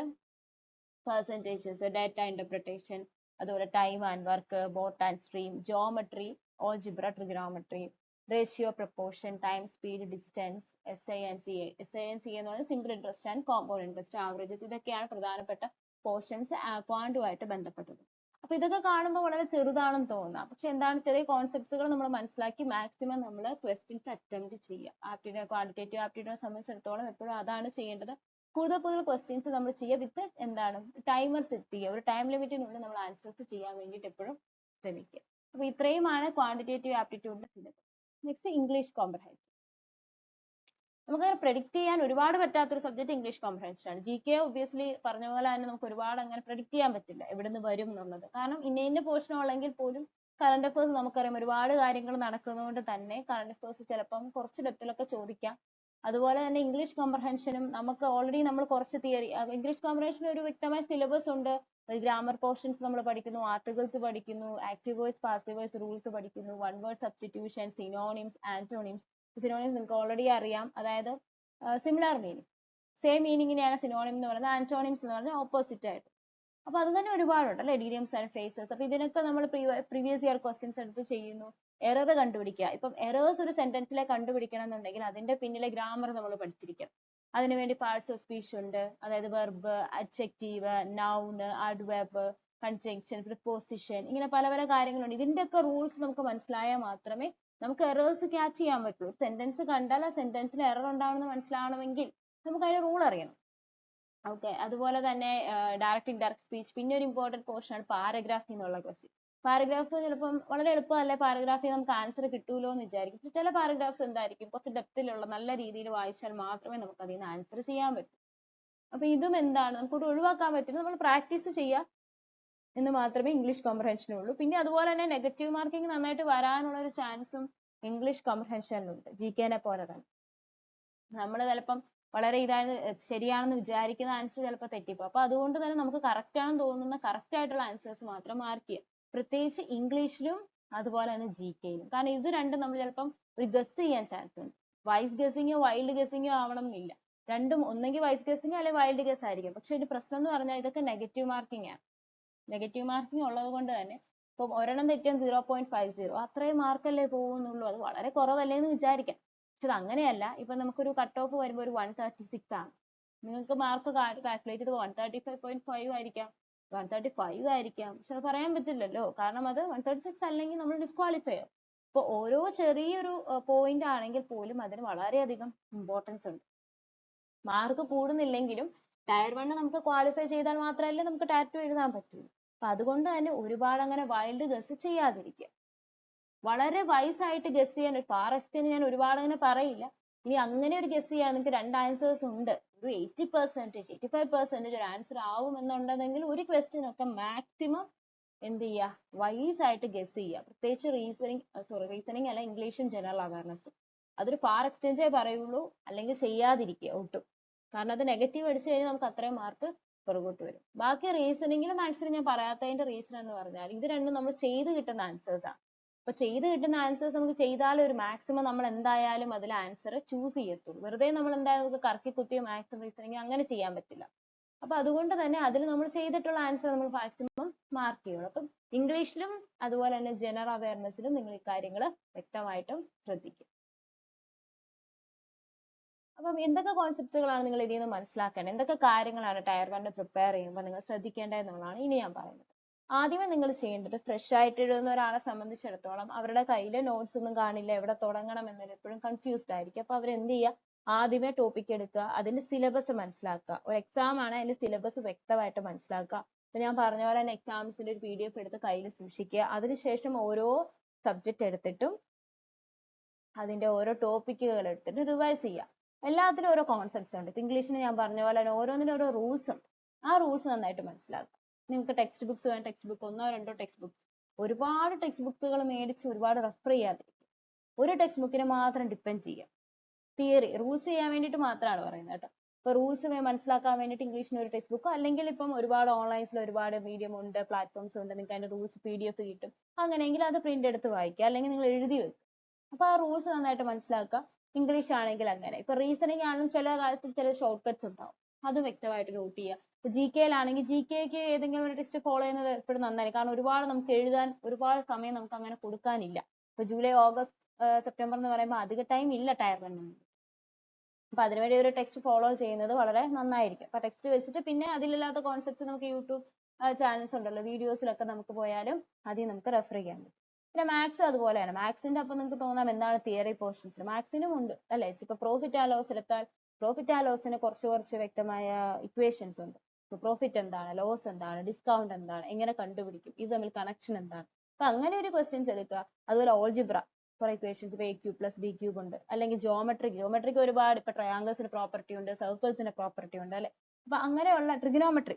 പെർസെൻറ്റേജസ്, ഡാറ്റ ഇന്റർപ്രിട്ടേഷൻ, അതുപോലെ time and work, boat and stream, geometry, algebra, trigonometry, ratio, proportion, time, speed, distance, SI and CA. SI and CA എന്ന് പറയുന്നത് simple interest and compound interest, averages, ഇതൊക്കെയാണ് പ്രധാനപ്പെട്ട പോർഷൻസ് ക്വാണ്ടുമായിട്ട് ബന്ധപ്പെട്ടത്. അപ്പൊ ഇതൊക്കെ കാണുമ്പോൾ വളരെ ചെറുതാണെന്ന് തോന്നാം, പക്ഷെ എന്താണ്, ചെറിയ കോൺസെപ്റ്റ്സുകൾ നമ്മൾ മനസ്സിലാക്കി മാക്സിമം നമ്മൾ ക്വസ്റ്റ്യൻസ് അറ്റംപ്റ്റ് ചെയ്യുക. ക്വാണ്ടിറ്റേറ്റീവ് ആപ്റ്റിറ്റ്യൂഡിനെ സംബന്ധിച്ചിടത്തോളം എപ്പോഴും അതാണ് ചെയ്യേണ്ടത്. കൂടുതൽ ക്വസ്റ്റ്യൻസ് നമ്മൾ ചെയ്യുക വിത്ത് എന്താണ്, ടൈമർ സെറ്റ് ചെയ്യുക. ഒരു ടൈം ലിമിറ്റിനുള്ളിൽ നമ്മൾ ആൻസേഴ്സ് ചെയ്യാൻ വേണ്ടിയിട്ട് എപ്പോഴും ശ്രമിക്കുക. അപ്പൊ ഇത്രയുമാണ് ക്വാണ്ടിറ്റേറ്റീവ് ആപ്റ്റിറ്റ്യൂഡിന്റെ സിലബസ്. Next English comprehension. നമുക്ക് പ്രെഡിക്റ്റ് ചെയ്യാൻ ഒരുപാട് പറ്റാത്തൊരു സബ്ജക്ട് ഇംഗ്ലീഷ് കോംപ്രഹെൻഷൻ ആണ്. GK ഒബ്വിയസ്ലി പറഞ്ഞ പോലെ തന്നെ നമുക്ക് ഒരുപാട് അങ്ങനെ പ്രെഡിക്റ്റ് ചെയ്യാൻ പറ്റില്ല എവിടെ നിന്ന് വരും എന്നുള്ളത്. കാരണം ഇന്ന പോർഷൻ ഉള്ളെങ്കിൽ പോലും കറണ്ട് അഫയേഴ്സ് നമുക്കറിയാം, ഒരുപാട് കാര്യങ്ങൾ നടക്കുന്നതുകൊണ്ട് തന്നെ കറണ്ട് അഫയേഴ്സ് ചിലപ്പം കുറച്ച് ഡെപ്തിലൊക്കെ ചോദിക്കാം. അതുപോലെ തന്നെ ഇംഗ്ലീഷ് കോംപ്രഹെൻഷനും നമുക്ക് ഓൾറെഡി നമ്മൾ കുറച്ച് തിയറി, ഇംഗ്ലീഷ് കോംപ്രഹെൻഷൻ ഒരു വ്യക്തമായ സിലബസ് ഉണ്ട്. ഗ്രാമർ പോർഷൻസ് നമ്മൾ പഠിക്കുന്നു, ആർട്ടിക്കിൾസ് പഠിക്കുന്നു, active voice passive voice rules പഠിക്കുന്നു, one word substitution, synonyms, antonyms. Synonyms നിങ്ങൾക്ക് ഓൾറെഡി അറിയാം, അതായത് സിമിലർ മീനിങ്, സെയിം മീനിങ്ങിനെയാണ് സിനോണിം എന്ന് പറയുന്നത്. ആന്റോണിംസ് എന്ന് പറഞ്ഞാൽ ഓപ്പോസിറ്റ് ആയിട്ട്. അപ്പൊ അത് തന്നെ ഒരുപാടുണ്ട് അല്ലെ, ഇഡിയംസ് ആൻഡ് ഫ്രേസസ്. അപ്പൊ ഇതിനൊക്കെ നമ്മൾ പ്രീവിയസ് ഇയർ ക്വസ്റ്റ്യൻസ് എടുത്ത് ചെയ്യുന്നു. എറർ കണ്ടുപിടിക്കുക. ഇപ്പം എറേഴ്സ് ഒരു സെന്റൻസിലെ കണ്ടുപിടിക്കണം എന്നുണ്ടെങ്കിൽ അതിന്റെ പിന്നിലെ ഗ്രാമർ നമ്മൾ പഠിച്ചിരിക്കണം. അതിനുവേണ്ടി പാർട്സ് ഓഫ് സ്പീച്ച് ഉണ്ട്, അതായത് verb, adjective, noun, adverb, conjunction, preposition, ഇങ്ങനെ പല പല കാര്യങ്ങളുണ്ട്. ഇതിന്റെയൊക്കെ റൂൾസ് നമുക്ക് മനസ്സിലായാൽ മാത്രമേ നമുക്ക് എറേഴ്സ് ക്യാച്ച് ചെയ്യാൻ പറ്റുള്ളൂ. സെന്റൻസ് കണ്ടാൽ ആ സെന്റൻസിൽ എറർ ഉണ്ടാവുമെന്ന് മനസ്സിലാവണമെങ്കിൽ നമുക്ക് അതിന്റെ റൂൾ അറിയണം. ഓക്കെ, അതുപോലെ തന്നെ ഡയറക്റ്റ് ഇൻഡയറക്റ്റ് സ്പീച്ച്. പിന്നെ ഒരു ഇമ്പോർട്ടന്റ് പോർഷൻ ആണ് പാരഗ്രാഫ് എന്നുള്ള ക്വസ്റ്റ്യൻ. പാരഗ്രാഫ് ചിലപ്പം വളരെ എളുപ്പമല്ലേ, പാരഗ്രാഫിൽ നമുക്ക് ആൻസർ കിട്ടൂലോ എന്ന് വിചാരിക്കും. പക്ഷെ ചില പാരഗ്രാഫ്സ് എന്തായിരിക്കും, കുറച്ച് ഡെപ്തിലുള്ള നല്ല രീതിയിൽ വായിച്ചാൽ മാത്രമേ നമുക്ക് അതിൽ നിന്ന് ആൻസർ ചെയ്യാൻ പറ്റൂ. അപ്പൊ ഇതും എന്താണ്, നമുക്ക് ഒഴിവാക്കാൻ പറ്റില്ല, നമ്മൾ പ്രാക്ടീസ് ചെയ്യുക എന്ന് മാത്രമേ ഇംഗ്ലീഷ് കോംപ്രഹെൻഷനുള്ളൂ. പിന്നെ അതുപോലെ തന്നെ നെഗറ്റീവ് മാർക്കിംഗ് നന്നായിട്ട് വരാനുള്ള ഒരു ചാൻസും ഇംഗ്ലീഷ് കോംപ്രഹെൻഷനിലുണ്ട്, GK പോലെ തന്നെ. നമ്മൾ ചിലപ്പം വളരെ ശരിയാണെന്ന് വിചാരിക്കുന്ന ആൻസർ ചിലപ്പോൾ തെറ്റിപ്പോ. അപ്പൊ അതുകൊണ്ട് തന്നെ നമുക്ക് കറക്റ്റ് ആണെന്ന് തോന്നുന്ന കറക്റ്റ് ആയിട്ടുള്ള ആൻസേഴ്സ് മാത്രം മാർക്ക് ചെയ്യുക. പ്രത്യേകിച്ച് ഇംഗ്ലീഷിലും അതുപോലെ തന്നെ GK യിലും. കാരണം ഇത് രണ്ടും നമ്മൾ ചിലപ്പം ഒരു ഗസ് ചെയ്യാൻ ചാൻസ് ഉണ്ട്. വൈസ് ഗസ്സിങ്ങോ വൈൽഡ് ഗസ്സിങ്ങോ ആവണം എന്നില്ല. രണ്ടും ഒന്നെങ്കിൽ വൈസ് ഗസ്സിങ്ങോ അല്ലെങ്കിൽ വൈൽഡ് ഗസ് ആയിരിക്കും. പക്ഷെ ഒരു പ്രശ്നം എന്ന് പറഞ്ഞാൽ ഇതൊക്കെ നെഗറ്റീവ് മാർക്കിംഗ് ആണ്. നെഗറ്റീവ് മാർക്കിംഗ് ഉള്ളത് കൊണ്ട് തന്നെ ഇപ്പം ഒരെണ്ണം തെറ്റിയാൽ 0.50 അത്രയും മാർക്കല്ലേ പോകുന്നുള്ളൂ. അത് വളരെ കുറവല്ലേ എന്ന് വിചാരിക്കാം. പക്ഷെ അത് അങ്ങനെയല്ല. ഇപ്പൊ നമുക്കൊരു കട്ട് ഓഫ് വരുമ്പോൾ ഒരു 136 ആണ്. നിങ്ങൾക്ക് മാർക്ക് കാൽക്കുലേറ്റ് ചെയ്ത് 135.5 ആയിരിക്കാം, 135 ആയിരിക്കാം. പക്ഷെ അത് പറയാൻ പറ്റില്ലല്ലോ, കാരണം അത് 136 അല്ലെങ്കിൽ നമ്മൾ ഡിസ്ക്വാളിഫൈ ആവും. അപ്പൊ ഓരോ ചെറിയൊരു പോയിന്റ് ആണെങ്കിൽ പോലും അതിന് വളരെയധികം ഇമ്പോർട്ടൻസ് ഉണ്ട്. മാർക്ക് കൂടുന്നില്ലെങ്കിലും ടയർ 1 നമുക്ക് ക്വാളിഫൈ ചെയ്താൽ മാത്രമല്ലേ നമുക്ക് ടയർ 2 എഴുതാൻ പറ്റൂ. അപ്പൊ അതുകൊണ്ട് തന്നെ ഒരുപാട് അങ്ങനെ വൈൽഡ് ഗസ് ചെയ്യാതിരിക്കുക. വളരെ വൈസ് ആയിട്ട് ഗസ് ചെയ്യാൻ, ഫാറസ്റ്റ് എന്ന് ഞാൻ ഒരുപാട് അങ്ങനെ പറയില്ല. ഇനി അങ്ങനെ ഒരു ഗസ് ചെയ്യാൻ നിങ്ങൾക്ക് രണ്ട് ആൻസേഴ്സ് ഉണ്ട്, ഒരു 80%, 85% ഒരു ആൻസർ ആവും എന്നുണ്ടെങ്കിൽ ഒരു ക്വസ്റ്റ്യൻ ഒക്കെ മാക്സിമം എന്ത് ചെയ്യുക, വൈസ് ആയിട്ട് ഗസ് ചെയ്യുക. പ്രത്യേകിച്ച് റീസണിങ് അല്ല, ഇംഗ്ലീഷും ജനറൽ അവയർനെസ്സും. അതൊരു ഫാർ എക്സ്റ്റെൻഡേ പറയുള്ളൂ, അല്ലെങ്കിൽ ചെയ്യാതിരിക്കുക ഒട്ടും. കാരണം അത് നെഗറ്റീവ് അടിച്ചു കഴിഞ്ഞാൽ നമുക്ക് അത്രയും മാർക്ക് പുറകോട്ട് വരും. ബാക്കി റീസണിങ്ങിൽ മാത്സിൽ ഞാൻ പറയാത്തതിന്റെ റീസൺ എന്ന് പറഞ്ഞാൽ ഇത് രണ്ടും നമ്മൾ ചെയ്ത് കിട്ടുന്ന ആൻസേഴ്സ് ആണ്. അപ്പൊ ചെയ്ത് കിട്ടുന്ന ആൻസേഴ്സ് നമുക്ക് ചെയ്താൽ ഒരു മാക്സിമം നമ്മൾ എന്തായാലും അതിൽ ആൻസർ ചൂസ് ചെയ്യത്തുള്ളൂ. വെറുതെ നമ്മൾ എന്തായാലും നമുക്ക് കറക്കി കുത്തിയോ മാത്സും റീസണിങ് അങ്ങനെ ചെയ്യാൻ പറ്റില്ല. അപ്പൊ അതുകൊണ്ട് തന്നെ അതിൽ നമ്മൾ ചെയ്തിട്ടുള്ള ആൻസർ നമ്മൾ മാക്സിമം മാർക്ക് ചെയ്യണം. അപ്പം ഇംഗ്ലീഷിലും അതുപോലെ തന്നെ ജനറൽ അവയർനെസ്സിലും നിങ്ങൾ ഇക്കാര്യങ്ങൾ വ്യക്തമായിട്ടും ശ്രദ്ധിക്കും. അപ്പം എന്തൊക്കെ കോൺസെപ്റ്റുകളാണ് നിങ്ങൾ ഇതിൽ നിന്ന് മനസ്സിലാക്കേണ്ടത്, എന്തൊക്കെ കാര്യങ്ങളാണ് ടയർ 1 പ്രിപ്പയർ ചെയ്യുമ്പോൾ നിങ്ങൾ ശ്രദ്ധിക്കേണ്ടത് എന്നുള്ളതാണ് ഇനി ഞാൻ പറയുന്നത്. ആദ്യമേ നിങ്ങൾ ചെയ്യേണ്ടത്, ഫ്രഷ് ആയിട്ട് എഴുതുന്ന ഒരാളെ സംബന്ധിച്ചിടത്തോളം അവരുടെ കയ്യിൽ നോട്ട്സ് ഒന്നും കാണില്ല, എവിടെ തുടങ്ങണം എന്നതിൽ എപ്പോഴും കൺഫ്യൂസ്ഡ് ആയിരിക്കും. അപ്പൊ അവർ എന്ത് ചെയ്യുക, ആദ്യമേ ടോപ്പിക് എടുക്കുക, അതിന്റെ സിലബസ് മനസ്സിലാക്കുക. ഒരു എക്സാം ആണ്, അതിന്റെ സിലബസ് വ്യക്തമായിട്ട് മനസ്സിലാക്കുക. ഇപ്പൊ ഞാൻ പറഞ്ഞ പോലെ തന്നെ എക്സാംസിന്റെ ഒരു PDF എടുത്ത് കയ്യിൽ സൂക്ഷിക്കുക. അതിനുശേഷം ഓരോ സബ്ജക്റ്റ് എടുത്തിട്ടും അതിന്റെ ഓരോ ടോപ്പിക്കുകൾ എടുത്തിട്ട് റിവൈസ് ചെയ്യുക. എല്ലാത്തിനും ഓരോ കോൺസെപ്റ്റ്സ് ഉണ്ട്. ഇപ്പൊ ഇംഗ്ലീഷിന് ഞാൻ പറഞ്ഞ പോലെ തന്നെ ഓരോന്നിനും ഓരോ റൂൾസ് ഉണ്ട്. ആ റൂൾസ് നന്നായിട്ട് മനസ്സിലാക്കുക. നിങ്ങൾക്ക് ടെക്സ്റ്റ് ബുക്സ് വേണം, ടെക്സ്റ്റ് ബുക്ക് ഒന്നോ രണ്ടോ ടെക്സ്റ്റ് ബുക്സ്, ഒരുപാട് ടെക്സ്റ്റ് ബുക്കുകൾ മേടിച്ച് ഒരുപാട് റെഫർ ചെയ്യാതിരിക്കും. ഒരു ടെക്സ്റ്റ് ബുക്കിനെ മാത്രം ഡിപ്പെൻഡ് ചെയ്യുക. തിയറി റൂൾസ് ചെയ്യാൻ വേണ്ടിയിട്ട് മാത്രമാണ് പറയുന്നത് കേട്ടോ. ഇപ്പൊ റൂൾസ് മനസ്സിലാക്കാൻ വേണ്ടിയിട്ട് ഇംഗ്ലീഷിന് ഒരു ടെക്സ്റ്റ് ബുക്ക്, അല്ലെങ്കിൽ ഇപ്പം ഒരുപാട് ഓൺലൈൻസിൽ ഒരുപാട് മീഡിയം ഉണ്ട്, പ്ലാറ്റ്ഫോംസ് ഉണ്ട്, നിങ്ങൾക്ക് അതിന്റെ റൂൾസ് PDF കിട്ടും. അങ്ങനെയെങ്കിൽ അത് പ്രിന്റ് എടുത്ത് വായിക്കുക, അല്ലെങ്കിൽ നിങ്ങൾ എഴുതി വെക്കുക. അപ്പൊ ആ റൂൾസ് നന്നായിട്ട് മനസ്സിലാക്കുക. ഇംഗ്ലീഷ് ആണെങ്കിൽ അങ്ങനെ. ഇപ്പൊ റീസണിങ് ആണെങ്കിലും ചില കാര്യത്തിൽ ചില ഷോർട്ട് കട്ട്സ് ഉണ്ടാവും, അത് വ്യക്തമായിട്ട് നോട്ട് ചെയ്യുക. ഇപ്പൊ GK-യിലാണെങ്കിൽ GK-ക്ക് ഏതെങ്കിലും ഒരു ടെസ്റ്റ് ഫോളോ ചെയ്യുന്നത് എപ്പോഴും നന്നായിരിക്കും. കാരണം ഒരുപാട് നമുക്ക് എഴുതാൻ ഒരുപാട് സമയം നമുക്ക് അങ്ങനെ കൊടുക്കാനില്ല. ഇപ്പൊ ജൂലൈ, ഓഗസ്റ്റ്, സെപ്റ്റംബർ എന്ന് പറയുമ്പോൾ അധിക ടൈം ഇല്ല ടയർ 1. അപ്പൊ അതിനുവേണ്ടി ഒരു ടെക്സ്റ്റ് ഫോളോ ചെയ്യുന്നത് വളരെ നന്നായിരിക്കും. അപ്പൊ ടെക്സ്റ്റ് വെച്ചിട്ട് പിന്നെ അതിലില്ലാത്ത കോൺസെപ്റ്റ്സ് നമുക്ക് യൂട്യൂബ് ചാനൽസ് ഉണ്ടല്ലോ, വീഡിയോസിലൊക്കെ നമുക്ക് പോയാലും അതിൽ നമുക്ക് റെഫർ ചെയ്യാൻ പറ്റും. പിന്നെ മാത്സ് അതുപോലെയാണ്. മാത്സിന്റെ അപ്പം നിങ്ങൾക്ക് തോന്നാം എന്താണ് തിയറി പോർഷൻസ്, മാത്സിനും ഉണ്ട് അല്ലെ. ഇപ്പൊ പ്രോഫിറ്റ് ആൻഡ് ലോസ് എടുത്താൽ പ്രോഫിറ്റ് ആൻഡ് ലോസിന് കുറച്ച് വ്യക്തമായ ഇക്വേഷൻസ് ഉണ്ട്. ഇപ്പൊ പ്രോഫിറ്റ് എന്താണ്, ലോസ് എന്താണ്, ഡിസ്കൗണ്ട് എന്താണ്, എങ്ങനെ കണ്ടുപിടിക്കും, ഇത് തമ്മിൽ കണക്ഷൻ എന്താണ്. അപ്പൊ അങ്ങനെ ഒരു ക്വസ്റ്റ്യൻസ് എടുക്കുക. അതുപോലെ ഓൾജിബ്ര കുറെ ഇക്വേഷൻസ്, ഇപ്പൊ A³ + B³ ഉണ്ട്. അല്ലെങ്കിൽ ജോമെട്രിക്ക് ഒരുപാട്, ഇപ്പൊ ട്രയാങ്കിൾസിന് പ്രോപ്പർട്ടി ഉണ്ട്, സർക്കിൾസിന് പ്രോപ്പർട്ടി ഉണ്ട് അല്ലെ. അപ്പൊ അങ്ങനെയുള്ള ട്രിഗണോമെട്രി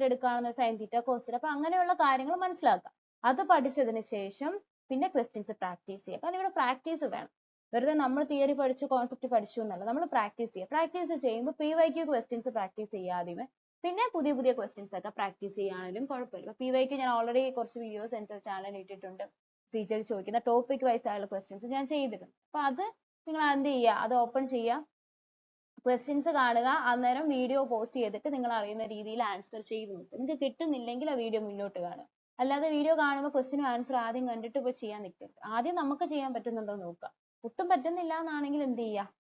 എടുക്കുകയാണെന്ന് സൈൻ തീറ്റ, കോസ് തീറ്റ. അപ്പൊ അങ്ങനെയുള്ള കാര്യങ്ങൾ മനസ്സിലാക്കുക. അത് പഠിച്ചതിന് ശേഷം പിന്നെ ക്വസ്റ്റ്യൻസ് പ്രാക്ടീസ് ചെയ്യുക. കാരണം ഇവിടെ പ്രാക്ടീസ് വേണം. വെറുതെ നമ്മൾ തിയറി പഠിച്ചു, കോൺസെപ്റ്റ് പഠിച്ചു എന്നല്ല, നമ്മൾ പ്രാക്ടീസ് ചെയ്യുക. പ്രാക്ടീസ് ചെയ്യുമ്പോൾ PYQ ക്വസ്റ്റ്യൻസ് പ്രാക്ടീസ് ചെയ്യാതെ പിന്നെ പുതിയ ക്വസ്റ്റ്യൻസ് ഒക്കെ പ്രാക്ടീസ് ചെയ്യാനും കുഴപ്പമില്ല. PYQ ഞാൻ ഓൾറെഡി കുറച്ച് വീഡിയോസ് എൻ്റെ ചാനലിൽ ഇട്ടിട്ടുണ്ട്. ടീച്ചർ ചോദിക്കുന്ന ടോപ്പിക് വൈസ് ആയുള്ള ക്വസ്റ്റ്യൻസ് ഞാൻ ചെയ്തിട്ടുണ്ട്. അപ്പൊ അത് നിങ്ങൾ എന്ത് ചെയ്യുക, അത് ഓപ്പൺ ചെയ്യുക, ക്വസ്റ്റ്യൻസ് കാണുക, അന്നേരം വീഡിയോ പോസ്റ്റ് ചെയ്തിട്ട് നിങ്ങൾ അറിയുന്ന രീതിയിൽ ആൻസർ ചെയ്ത് നോക്കുക. നിങ്ങൾക്ക് കിട്ടുന്നില്ലെങ്കിൽ ആ വീഡിയോ മുന്നോട്ട് കാണുക. അല്ലാതെ വീഡിയോ കാണുമ്പോൾ ക്വസ്റ്റ്യനും ആൻസർ ആദ്യം കണ്ടിട്ട് പോയി ചെയ്യാൻ നിൽക്കരുത്. ആദ്യം നമുക്ക് ചെയ്യാൻ പറ്റുന്നുണ്ടോ എന്ന് നോക്കുക. ഒട്ടും പറ്റുന്നില്ല എന്നാണെങ്കിൽ എന്ത് ചെയ്യുക,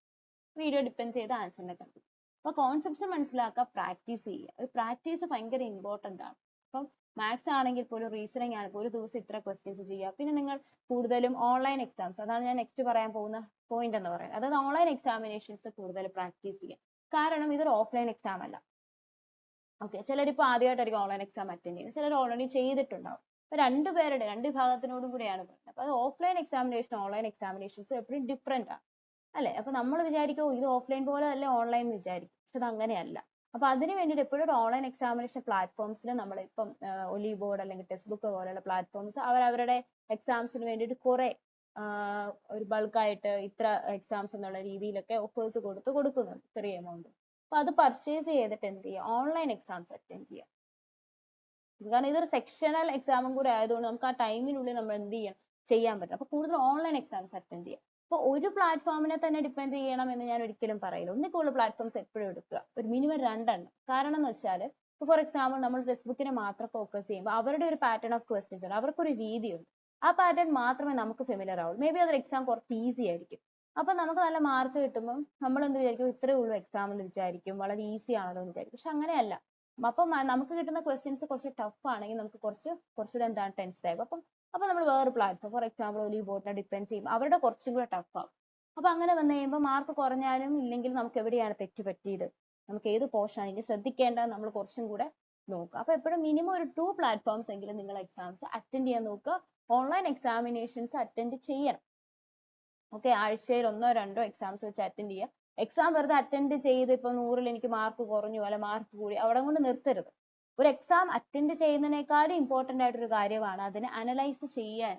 വീഡിയോ ഡിപ്പെൻഡ് ചെയ്ത് ആൻസറിനെ കണ്ടു. അപ്പൊ കോൺസെപ്റ്റ്സ് മനസ്സിലാക്കുക, പ്രാക്ടീസ് ചെയ്യുക. പ്രാക്ടീസ് ഭയങ്കര ഇമ്പോർട്ടന്റ് ആണ്. അപ്പം മാത്സ് ആണെങ്കിൽ പോലും, റീസണിങ് ആണെങ്കിൽ ഒരു ദിവസം ഇത്ര ക്വസ്റ്റ്യൻസ് ചെയ്യുക. പിന്നെ നിങ്ങൾ കൂടുതലും ഓൺലൈൻ എക്സാംസ്, അതാണ് ഞാൻ നെക്സ്റ്റ് പറയാൻ പോകുന്ന പോയിന്റ് എന്ന് പറയുന്നത്. അതായത് ഓൺലൈൻ എക്സാമിനേഷൻസ് കൂടുതൽ പ്രാക്ടീസ് ചെയ്യുക. കാരണം ഇതൊരു ഓഫ്ലൈൻ എക്സാം അല്ല. ഓക്കെ, ചിലരിപ്പോൾ ആദ്യമായിട്ടായിരിക്കും ഓൺലൈൻ എക്സാം അറ്റൻഡ് ചെയ്യുന്നത്, ചിലർ ഓൾറെഡി ചെയ്തിട്ടുണ്ടാവും. അപ്പൊ രണ്ട് വിഭാഗത്തിനോടും കൂടിയാണ് പറയുന്നത്. അപ്പൊ അത് ഓഫ്ലൈൻ എക്സാമിനേഷൻ, ഓൺലൈൻ എക്സാമിനേഷൻസ് എപ്പോഴും ഡിഫറെന്റ് ആണ് അല്ലെ. അപ്പൊ നമ്മൾ വിചാരിക്കും ഇത് ഓഫ്ലൈൻ പോലെ അല്ലേ ഓൺലൈൻ എന്ന് വിചാരിക്കും, പക്ഷെ അത് അങ്ങനെയല്ല. അപ്പൊ അതിന് വേണ്ടിയിട്ട് എപ്പോഴും ഒരു ഓൺലൈൻ എക്സാമിനേഷൻ പ്ലാറ്റ്ഫോംസിൽ നമ്മൾ ഇപ്പം ഒലി ബോർഡ് അല്ലെങ്കിൽ ടെക്സ്റ്റ് ബുക്ക് പോലെയുള്ള പ്ലാറ്റ്ഫോംസ് അവരവരുടെ എക്സാംസിന് വേണ്ടിയിട്ട് കുറെ ഒരു ബൾക്കായിട്ട് ഇത്ര എക്സാംസ് എന്നുള്ള രീതിയിലൊക്കെ ഓഫേഴ്സ് കൊടുക്കുന്നുണ്ട്, ചെറിയ എമൗണ്ട്. അപ്പൊ അത് പർച്ചേസ് ചെയ്തിട്ട് എന്ത് ചെയ്യുക, ഓൺലൈൻ എക്സാംസ് അറ്റൻഡ് ചെയ്യുക. കാരണം ഇതൊരു സെക്ഷണൽ എക്സാമും കൂടെ ആയതുകൊണ്ട് നമുക്ക് ആ ടൈമിനുള്ളിൽ നമ്മൾ എന്ത് ചെയ്യാൻ പറ്റും. അപ്പൊ കൂടുതൽ ഓൺലൈൻ എക്സാംസ് അറ്റൻഡ് ചെയ്യുക. അപ്പൊ ഒരു പ്ലാറ്റ്ഫോമിനെ തന്നെ ഡിപ്പെൻഡ് ചെയ്യണം എന്ന് ഞാൻ ഒരിക്കലും പറയില്ല. ഒന്നിൽ കൂടുതൽ പ്ലാറ്റ്ഫോംസ് എപ്പോഴും എടുക്കുക, ഒരു മിനിമം 2 എണ്ണം. കാരണം എന്ന് വെച്ചാൽ ഫോർ എക്സാമ്പിൾ നമ്മൾ ടെക്സ്റ്റ് ബുക്കിനെ മാത്രം ഫോക്കസ് ചെയ്യുമ്പോൾ അവരുടെ ഒരു പാറ്റേൺ ഓഫ് ക്വസ്റ്റ്യൻസ് ഉണ്ട്, അവർക്കൊരു രീതിയുണ്ട്. ആ പാറ്റേൺ മാത്രമേ നമുക്ക് ഫെമിലിയർ ആവുള്ളൂ. മേ ബി അതൊരു എക്സാം കുറച്ച് ഈസി ആയിരിക്കും. അപ്പൊ നമുക്ക് നല്ല മാർക്ക് കിട്ടുമ്പോൾ നമ്മൾ എന്ത് വിചാരിക്കും, ഇത്രേ ഉള്ളൂ എക്സാം എന്ന് വിചാരിക്കും, വളരെ ഈസി ആണല്ലോ എന്ന് വിചാരിക്കും. പക്ഷെ അങ്ങനെയല്ല. അപ്പം നമുക്ക് കിട്ടുന്ന ക്വസ്റ്റ്യൻസ് കുറച്ച് ടഫ് ആണെങ്കിൽ നമുക്ക് കുറച്ചുകൂടെ എന്താണ് ടെൻസ്ഡ് ആകും. അപ്പൊ നമ്മൾ വേറെ പ്ലാറ്റ്ഫോം, ഫോർ എക്സാമ്പിൾ ഒലി ബോർഡിനെ ഡിപ്പെൻഡ് ചെയ്യും, അവരുടെ കുറച്ചും കൂടെ ടഫ് ആവും. അപ്പൊ അങ്ങനെ വന്നു കഴിയുമ്പോൾ മാർക്ക് കുറഞ്ഞാലും ഇല്ലെങ്കിലും നമുക്ക് എവിടെയാണ് തെറ്റ് പറ്റിയത്, നമുക്ക് ഏത് പോർഷൻ ആണ് ഇനി ശ്രദ്ധിക്കേണ്ടത്, നമ്മൾ കുറച്ചും കൂടെ നോക്കുക. അപ്പൊ എപ്പോഴും മിനിമം ഒരു 2 പ്ലാറ്റ്ഫോംസ് എങ്കിലും നിങ്ങൾ എക്സാംസ് അറ്റൻഡ് ചെയ്യാൻ നോക്കുക. ഓൺലൈൻ എക്സാമിനേഷൻസ് അറ്റൻഡ് ചെയ്യണം. ഓക്കെ, ആഴ്ചയിൽ 1-2 എക്സാംസ് വെച്ച് അറ്റൻഡ് ചെയ്യുക. എക്സാം വെറുതെ അറ്റൻഡ് ചെയ്ത് ഇപ്പൊ 100-ൽ എനിക്ക് മാർക്ക് കുറഞ്ഞു അല്ല മാർക്ക് കൂടി അവിടെ കൊണ്ട് നിർത്തരുത്. ഒരു എക്സാം അറ്റൻഡ് ചെയ്യുന്നതിനേക്കാളും ഇമ്പോർട്ടന്റ് ആയിട്ടൊരു കാര്യമാണ് അതിനെ അനലൈസ് ചെയ്യാൻ.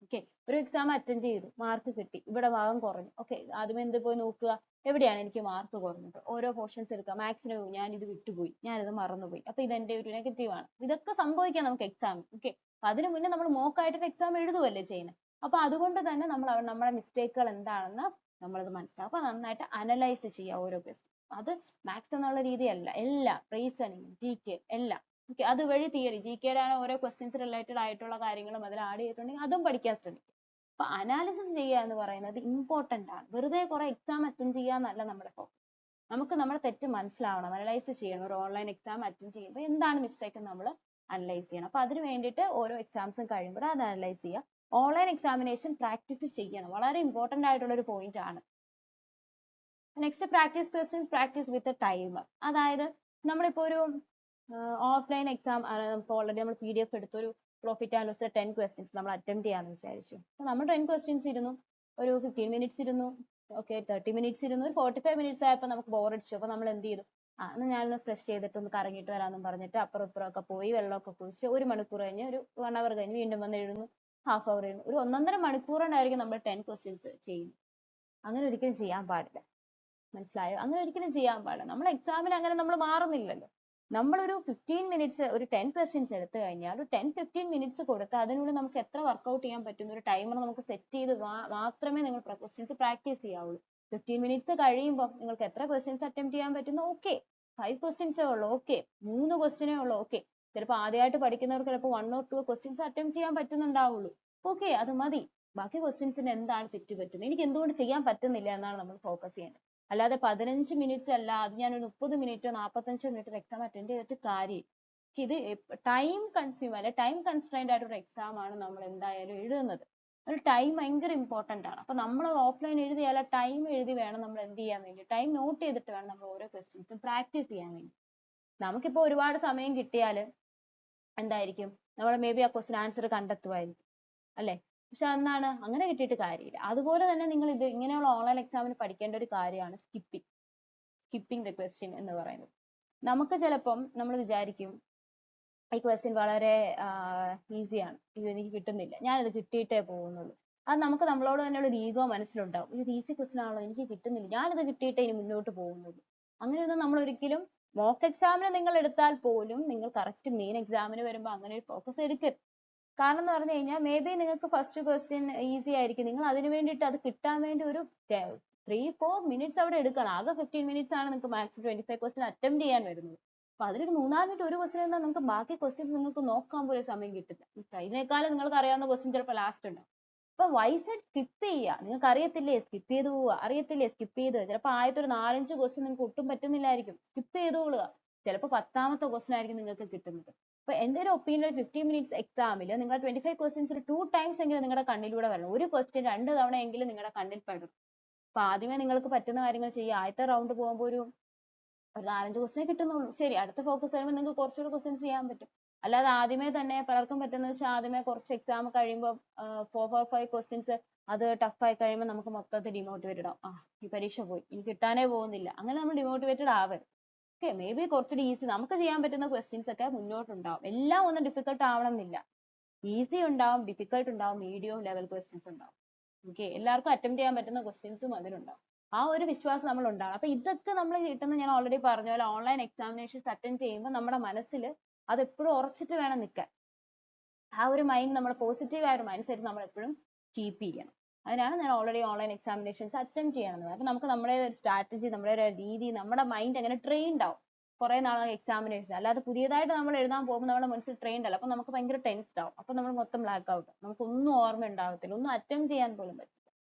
ഓക്കെ, ഒരു എക്സാം അറ്റൻഡ് ചെയ്തു, മാർക്ക് കിട്ടി, ഇവിടെ ഭാഗം കുറഞ്ഞു. ഓക്കെ, ആദ്യം എന്ത് പോയി നോക്കുക, എവിടെയാണ് എനിക്ക് മാർക്ക് കുറഞ്ഞത്, ഓരോ പോർഷൻസ് എടുക്കുക. മാത്സിന് ഞാൻ ഇത് വിട്ടുപോയി, ഞാനിത് മറന്നുപോയി, അപ്പൊ ഇത് എന്റെ ഒരു നെഗറ്റീവ് ആണ്. ഇതൊക്കെ സംഭവിക്കാം നമുക്ക് എക്സാം. ഓക്കെ, അപ്പൊ അതിനു മുന്നേ നമ്മൾ മോക്കായിട്ടൊരു എക്സാം എഴുതുവല്ലേ ചെയ്യുന്നത്. അപ്പൊ അതുകൊണ്ട് തന്നെ നമ്മൾ നമ്മുടെ മിസ്റ്റേക്കുകൾ എന്താണെന്ന് നമ്മളത് മനസ്സിലാക്കും. അപ്പൊ നന്നായിട്ട് അനലൈസ് ചെയ്യുക ഓരോ ക്വസ്റ്റ്യൻ. അത് മാത്സ് എന്നുള്ള രീതിയല്ല, എല്ലാം റീസണിങ്, GK എല്ലാം. ഓക്കെ, അതുവഴി തിയറി, GKയുടെ ആണ് ഓരോ ക്വസ്റ്റ്യൻസ് റിലേറ്റഡ് ആയിട്ടുള്ള കാര്യങ്ങളും അതിൽ ആഡ് ചെയ്തിട്ടുണ്ടെങ്കിൽ അതും പഠിക്കാൻ ശ്രമിക്കുക. അപ്പൊ അനാലിസിസ് ചെയ്യുക എന്ന് പറയുന്നത് ഇമ്പോർട്ടന്റ് ആണ്. വെറുതെ കുറെ എക്സാം അറ്റൻഡ് ചെയ്യുക എന്നല്ല നമ്മുടെ ഫോക്കസ്. നമുക്ക് നമ്മുടെ തെറ്റ് മനസ്സിലാവണം, അനലൈസ് ചെയ്യണം. ഒരു ഓൺലൈൻ എക്സാം അറ്റൻഡ് ചെയ്യുമ്പോൾ എന്താണ് മിസ്റ്റേക്ക് നമ്മൾ അനലൈസ് ചെയ്യണം. അപ്പൊ അതിന് വേണ്ടിയിട്ട് ഓരോ എക്സാംസും കഴിയുമ്പോൾ അത് അനലൈസ് ചെയ്യുക. ഓൺലൈൻ എക്സാമിനേഷൻ പ്രാക്ടീസ് ചെയ്യണം, വളരെ ഇമ്പോർട്ടന്റ് ആയിട്ടുള്ള ഒരു പോയിന്റ് ആണ്. നെക്സ്റ്റ് പ്രാക്ടീസ് ക്വസ്റ്റ്യൻസ്, പ്രാക്ടീസ് വിത്ത് ടൈമർ. അതായത് നമ്മളിപ്പോ ഒരു ഓഫ്ലൈൻ എക്സാം ഓൾറെഡി നമ്മൾ PDF എടുത്ത് ഒരു പ്രോഫിറ്റ് ആൻഡ് ലോസ് 10 ക്വസ്റ്റ്യൻസ് നമ്മൾ അറ്റംപ്റ്റ് ചെയ്യാന്ന് വിചാരിച്ചു. അപ്പൊ നമ്മൾ 10 ക്വസ്റ്റ്യൻസ് ഇരുന്നു, ഒരു 15 മിനിറ്റ്സ് ഇരുന്നു, ഓക്കെ 30 മിനിറ്റ്സ് ഇരുന്നു, ഒരു 45 മിനിറ്റ്സ് ആയപ്പോൾ നമുക്ക് ബോറടിച്ചു. അപ്പൊ നമ്മൾ എന്ത് ചെയ്തു, എന്നാ ഞാനൊന്ന് ഫ്രഷ് ചെയ്തിട്ട് ഒന്ന് കറങ്ങിയിട്ട് വരാമെന്നും പറഞ്ഞിട്ട് അപ്പുറം ഇപ്പുറം ഒക്കെ പോയി വെള്ളമൊക്കെ കുടിച്ച് 1 മണിക്കൂർ കഴിഞ്ഞ് ഒരു 1 hour കഴിഞ്ഞ് വീണ്ടും വന്ന് എഴുതുന്നു. ഹാഫ് അവർ ഇരുന്ന് ഒരു 1.5 മണിക്കൂറിനായിരിക്കും നമ്മൾ 10 ക്വസ്റ്റ്യൻസ് ചെയ്യുന്നത്. അങ്ങനെ ഒരിക്കലും ചെയ്യാൻ പാടില്ല. മനസ്സിലായോ? അങ്ങനെ ഒരിക്കലും ചെയ്യാൻ പാടില്ല. നമ്മൾ എക്സാമിന് അങ്ങനെ നമ്മൾ മാറുന്നില്ലല്ലോ. നമ്മളൊരു 15 മിനിറ്റ്സ് ഒരു 10 ക്വസ്റ്റ്യൻസ് എടുത്തു കഴിഞ്ഞാൽ ഒരു 10-15 മിനിറ്റ്സ് കൊടുത്ത് അതിനുള്ളിൽ നമുക്ക് എത്ര വർക്കൗട്ട് ചെയ്യാൻ പറ്റുന്ന ഒരു ടൈമർ നമുക്ക് സെറ്റ് ചെയ്ത് മാത്രമേ നിങ്ങൾ ക്വസ്റ്റ്യൻസ് പ്രാക്ടീസ് ചെയ്യാവുള്ളൂ. 15 മിനിറ്റ്സ് കഴിയുമ്പോൾ നിങ്ങൾക്ക് എത്ര ക്വസ്റ്റ്യൻസ് അറ്റംപ്റ്റ് ചെയ്യാൻ പറ്റുന്നു? ഓക്കെ, 5 ക്വസ്റ്റ്യൻസേ ഉള്ളൂ, ഓക്കെ, 3 ക്വസ്റ്റ്യനേ ഉള്ളൂ, ഓക്കെ. ചിലപ്പോൾ ആദ്യമായിട്ട് പഠിക്കുന്നവർക്ക് ചിലപ്പോൾ 1 or 2 ക്വസ്റ്റ്യൻസ് അറ്റംപ്റ്റ് ചെയ്യാൻ പറ്റുന്നുണ്ടാവുള്ളൂ. ഓക്കെ, അത് മതി. ബാക്കി ക്വസ്റ്റ്യൻസിന് എന്താണ് തെറ്റ് പറ്റുന്നത്, എനിക്ക് എന്തുകൊണ്ട് ചെയ്യാൻ പറ്റുന്നില്ല എന്നാണ് നമ്മൾ ഫോക്കസ് ചെയ്യേണ്ടത്. അല്ലാതെ 15 മിനിറ്റ് അല്ല, അത് ഞാൻ ഒരു 30 മിനിറ്റോ 45 മിനിറ്റോ എക്സാം അറ്റൻഡ് ചെയ്തിട്ട് കാര്യം. ഇത് ടൈം കൺസ്യൂം അല്ലെ ടൈം കൺസ്ട്രെയിൻഡ് ആയിട്ടൊരു എക്സാം ആണ് നമ്മൾ എന്തായാലും എഴുതുന്നത്. ഒരു ടൈം ഭയങ്കര ഇമ്പോർട്ടന്റ് ആണ്. അപ്പൊ നമ്മൾ ഓഫ്ലൈൻ എഴുതിയാൽ ടൈം എഴുതി വേണം നമ്മൾ എന്ത് ചെയ്യാൻ വേണ്ടി, ടൈം നോട്ട് ചെയ്തിട്ട് വേണം നമ്മൾ ഓരോ ക്വസ്റ്റ്യൻസും പ്രാക്ടീസ് ചെയ്യാൻ വേണ്ടി. നമുക്കിപ്പോ ഒരുപാട് സമയം കിട്ടിയാൽ എന്തായിരിക്കും, നമ്മൾ മേ ബി ആ ക്വസ്റ്റ്യൻ ആൻസർ കണ്ടെത്തുമായിരിക്കും അല്ലെ. പക്ഷെ എന്താണ്, അങ്ങനെ കിട്ടിയിട്ട് കാര്യമില്ല. അതുപോലെ തന്നെ നിങ്ങൾ ഇത് ഇങ്ങനെയുള്ള ഓൺലൈൻ എക്സാമിന് പഠിക്കേണ്ട ഒരു കാര്യമാണ് സ്കിപ്പിംഗ് ദ ക്വസ്റ്റ്യൻ എന്ന് പറയുന്നത്. നമുക്ക് ചിലപ്പം നമ്മൾ വിചാരിക്കും ഈ ക്വസ്റ്റ്യൻ വളരെ ഈസിയാണ്, ഇത് എനിക്ക് കിട്ടുന്നില്ല, ഞാനിത് കിട്ടിയിട്ടേ പോകുന്നുള്ളൂ. അത് നമുക്ക് നമ്മളോട് തന്നെയുള്ള ഒരു ഈഗോ മനസ്സിലുണ്ടാവും. ഇത് ഈസി ക്വസ്റ്റ്യൻ ആണല്ലോ, എനിക്ക് കിട്ടുന്നില്ല, ഞാനിത് കിട്ടിയിട്ടേ ഇനി മുന്നോട്ട് പോകുന്നുള്ളൂ. അങ്ങനെയൊന്നും നമ്മൾ ഒരിക്കലും മോക്ക് എക്സാമിന് നിങ്ങൾ എടുത്താൽ പോലും നിങ്ങൾ കറക്റ്റ് മെയിൻ എക്സാമിന് വരുമ്പോൾ അങ്ങനെ ഒരു ഫോക്കസ് എടുക്കരുത്. കാരണം എന്ന് പറഞ്ഞു കഴിഞ്ഞാൽ മേ ബി നിങ്ങൾക്ക് ഫസ്റ്റ് ക്വസ്റ്റ്യൻ ഈസി ആയിരിക്കും, നിങ്ങൾ അതിന് വേണ്ടിയിട്ട് അത് കിട്ടാൻ വേണ്ടി ഒരു 3-4 മിനിറ്റ്സ് അവിടെ എടുക്കണം. ആകെ 15 മിനിറ്റ്സ് ആണ് നിങ്ങൾക്ക് മാക്സിമം 25 ക്വസ്റ്റ്യൻ അറ്റംപ്റ്റ് ചെയ്യാൻ വരുന്നത്. അപ്പൊ അതിലൊരു 3-4 മിനിറ്റ് ഒരു ക്വസ്റ്റ്യൻ എന്നാൽ നിങ്ങൾക്ക് ബാക്കി ക്വസ്റ്റ്യൻസ് നിങ്ങൾക്ക് നോക്കാൻ പോലും സമയം കിട്ടില്ല. ഇതിനേക്കാളും നിങ്ങൾക്ക് അറിയാവുന്ന ക്വസ്റ്റ്യൻ ചിലപ്പോൾ ലാസ്റ്റ് ഉണ്ടാവും. അപ്പൊ വൈസ് സ്കിപ്പ് ചെയ്യുക. നിങ്ങൾക്ക് അറിയത്തില്ലേ, സ്കിപ്പ് ചെയ്ത് പോവുക. അറിയത്തില്ലേ, സ്കിപ്പ് ചെയ്ത് ചിലപ്പോൾ ആദ്യത്തെ ഒരു 4-5 ക്വസ്റ്റ്യൻ നിങ്ങൾക്ക് ഒട്ടും പറ്റുന്നില്ലായിരിക്കും, സ്കിപ്പ് ചെയ്ത് കൊള്ളുക. ചിലപ്പോൾ 10ാമത്തെ ക്വസ്റ്റ്യൻ ആയിരിക്കും നിങ്ങൾക്ക് കിട്ടുന്നത്. അപ്പൊ എന്റെ ഒരു ഒപ്പീനിയൻ 15 മിനിറ്റ്സ് എക്സാമിൽ നിങ്ങൾ 25 ക്വസ്റ്റ്യൻസ് 2 ടൈംസ് എങ്കിലും നിങ്ങളുടെ കണ്ണിലൂടെ വരണം. ഒരു ക്വസ്റ്റ്യൻ 2 തവണ എങ്കിലും നിങ്ങളുടെ കണ്ണിൽ പെടണം. അപ്പൊ ആദ്യമേ നിങ്ങൾക്ക് പറ്റുന്ന കാര്യങ്ങൾ ചെയ്യുക. ആദ്യത്തെ റൗണ്ട് പോകുമ്പോൾ ഒരു 4-5 ക്വസ്റ്റ്യനേ കിട്ടുന്നുള്ളൂ, ശരി. അടുത്ത ഫോക്കസ് ചെയ്യുമ്പോൾ നിങ്ങൾക്ക് കുറച്ചുകൂടി ക്വസ്റ്റ്യൻസ് ചെയ്യാൻ പറ്റും. അല്ലാതെ ആദ്യമേ തന്നെ പലർക്കും പറ്റുന്നത് വെച്ചാൽ ആദ്യമേ കുറച്ച് എക്സാം കഴിയുമ്പോൾ 4-5 ക്വസ്റ്റ്യൻസ് അത് ടഫ് ആയി കഴിയുമ്പോൾ നമുക്ക് മൊത്തത്തിൽ ഡിമോട്ടിവേറ്റഡ് ആവും. ഈ പരീക്ഷ പോയി, ഇനി കിട്ടാനേ പോകുന്നില്ല. അങ്ങനെ നമ്മൾ ഡിമോട്ടിവേറ്റഡ് ആവരുത്. ഓക്കെ, മേ ബി കുറച്ചുകൂടി ഈസി നമുക്ക് ചെയ്യാൻ പറ്റുന്ന ക്വസ്റ്റ്യൻസ് ഒക്കെ മുന്നോട്ടുണ്ടാവും. എല്ലാം ഒന്നും ഡിഫിക്കൽട്ട് ആവണം എന്നില്ല. ഈസി ഉണ്ടാവും, ഡിഫിക്കൽട്ട് ഉണ്ടാവും, മീഡിയം ലെവൽ ക്വസ്റ്റ്യൻസ് ഉണ്ടാവും. ഓക്കെ, എല്ലാവർക്കും അറ്റംപ്റ്റ് ചെയ്യാൻ പറ്റുന്ന ക്വസ്റ്റ്യൻസും അതിലുണ്ടാവും. ആ ഒരു വിശ്വാസം നമ്മൾ ഉണ്ടാവണം. അപ്പൊ ഇതൊക്കെ നമ്മൾ കിട്ടുന്ന, ഞാൻ ഓൾറെഡി പറഞ്ഞ പോലെ ഓൺലൈൻ എക്സാമിനേഷൻസ് അറ്റൻഡ് ചെയ്യുമ്പോൾ നമ്മുടെ മനസ്സിൽ അത് എപ്പോഴും ഉറച്ചിട്ട് വേണം നിൽക്കാൻ. ആ ഒരു മൈൻഡ്, നമ്മൾ പോസിറ്റീവ് ആയ ഒരു മൈൻഡ് സെറ്റ് നമ്മൾ എപ്പോഴും കീപ്പ് ചെയ്യണം. അതിനാണ് ഞാൻ ഓൾറെഡി ഓൺലൈൻ എക്സാമിനേഷൻസ് അറ്റംപ്റ്റ് ചെയ്യണമെന്ന്. അപ്പൊ നമുക്ക് നമ്മുടെ ഒരു സ്ട്രാറ്റജി, നമ്മുടെ ഒരു രീതി, നമ്മുടെ മൈൻഡ് അങ്ങനെ ട്രെയിൻഡ് ആവും കുറെ നാൾ എക്സാമിനേഷൻ. അല്ലാതെ പുതിയതായിട്ട് നമ്മൾ എഴുതാൻ പോകുമ്പോൾ നമ്മുടെ മനസ്സിൽ ട്രെയിൻഡ് അല്ല. അപ്പൊ നമുക്ക് ഭയങ്കര ടെൻസ്ഡ് ആവും. അപ്പൊ നമ്മൾ മൊത്തം ബ്ലാക്ക് ഔട്ട്, നമുക്കൊന്നും ഓർമ്മ ഉണ്ടാവത്തില്ല, ഒന്നും അറ്റംപ്റ്റ് ചെയ്യാൻ പോലും പറ്റില്ല.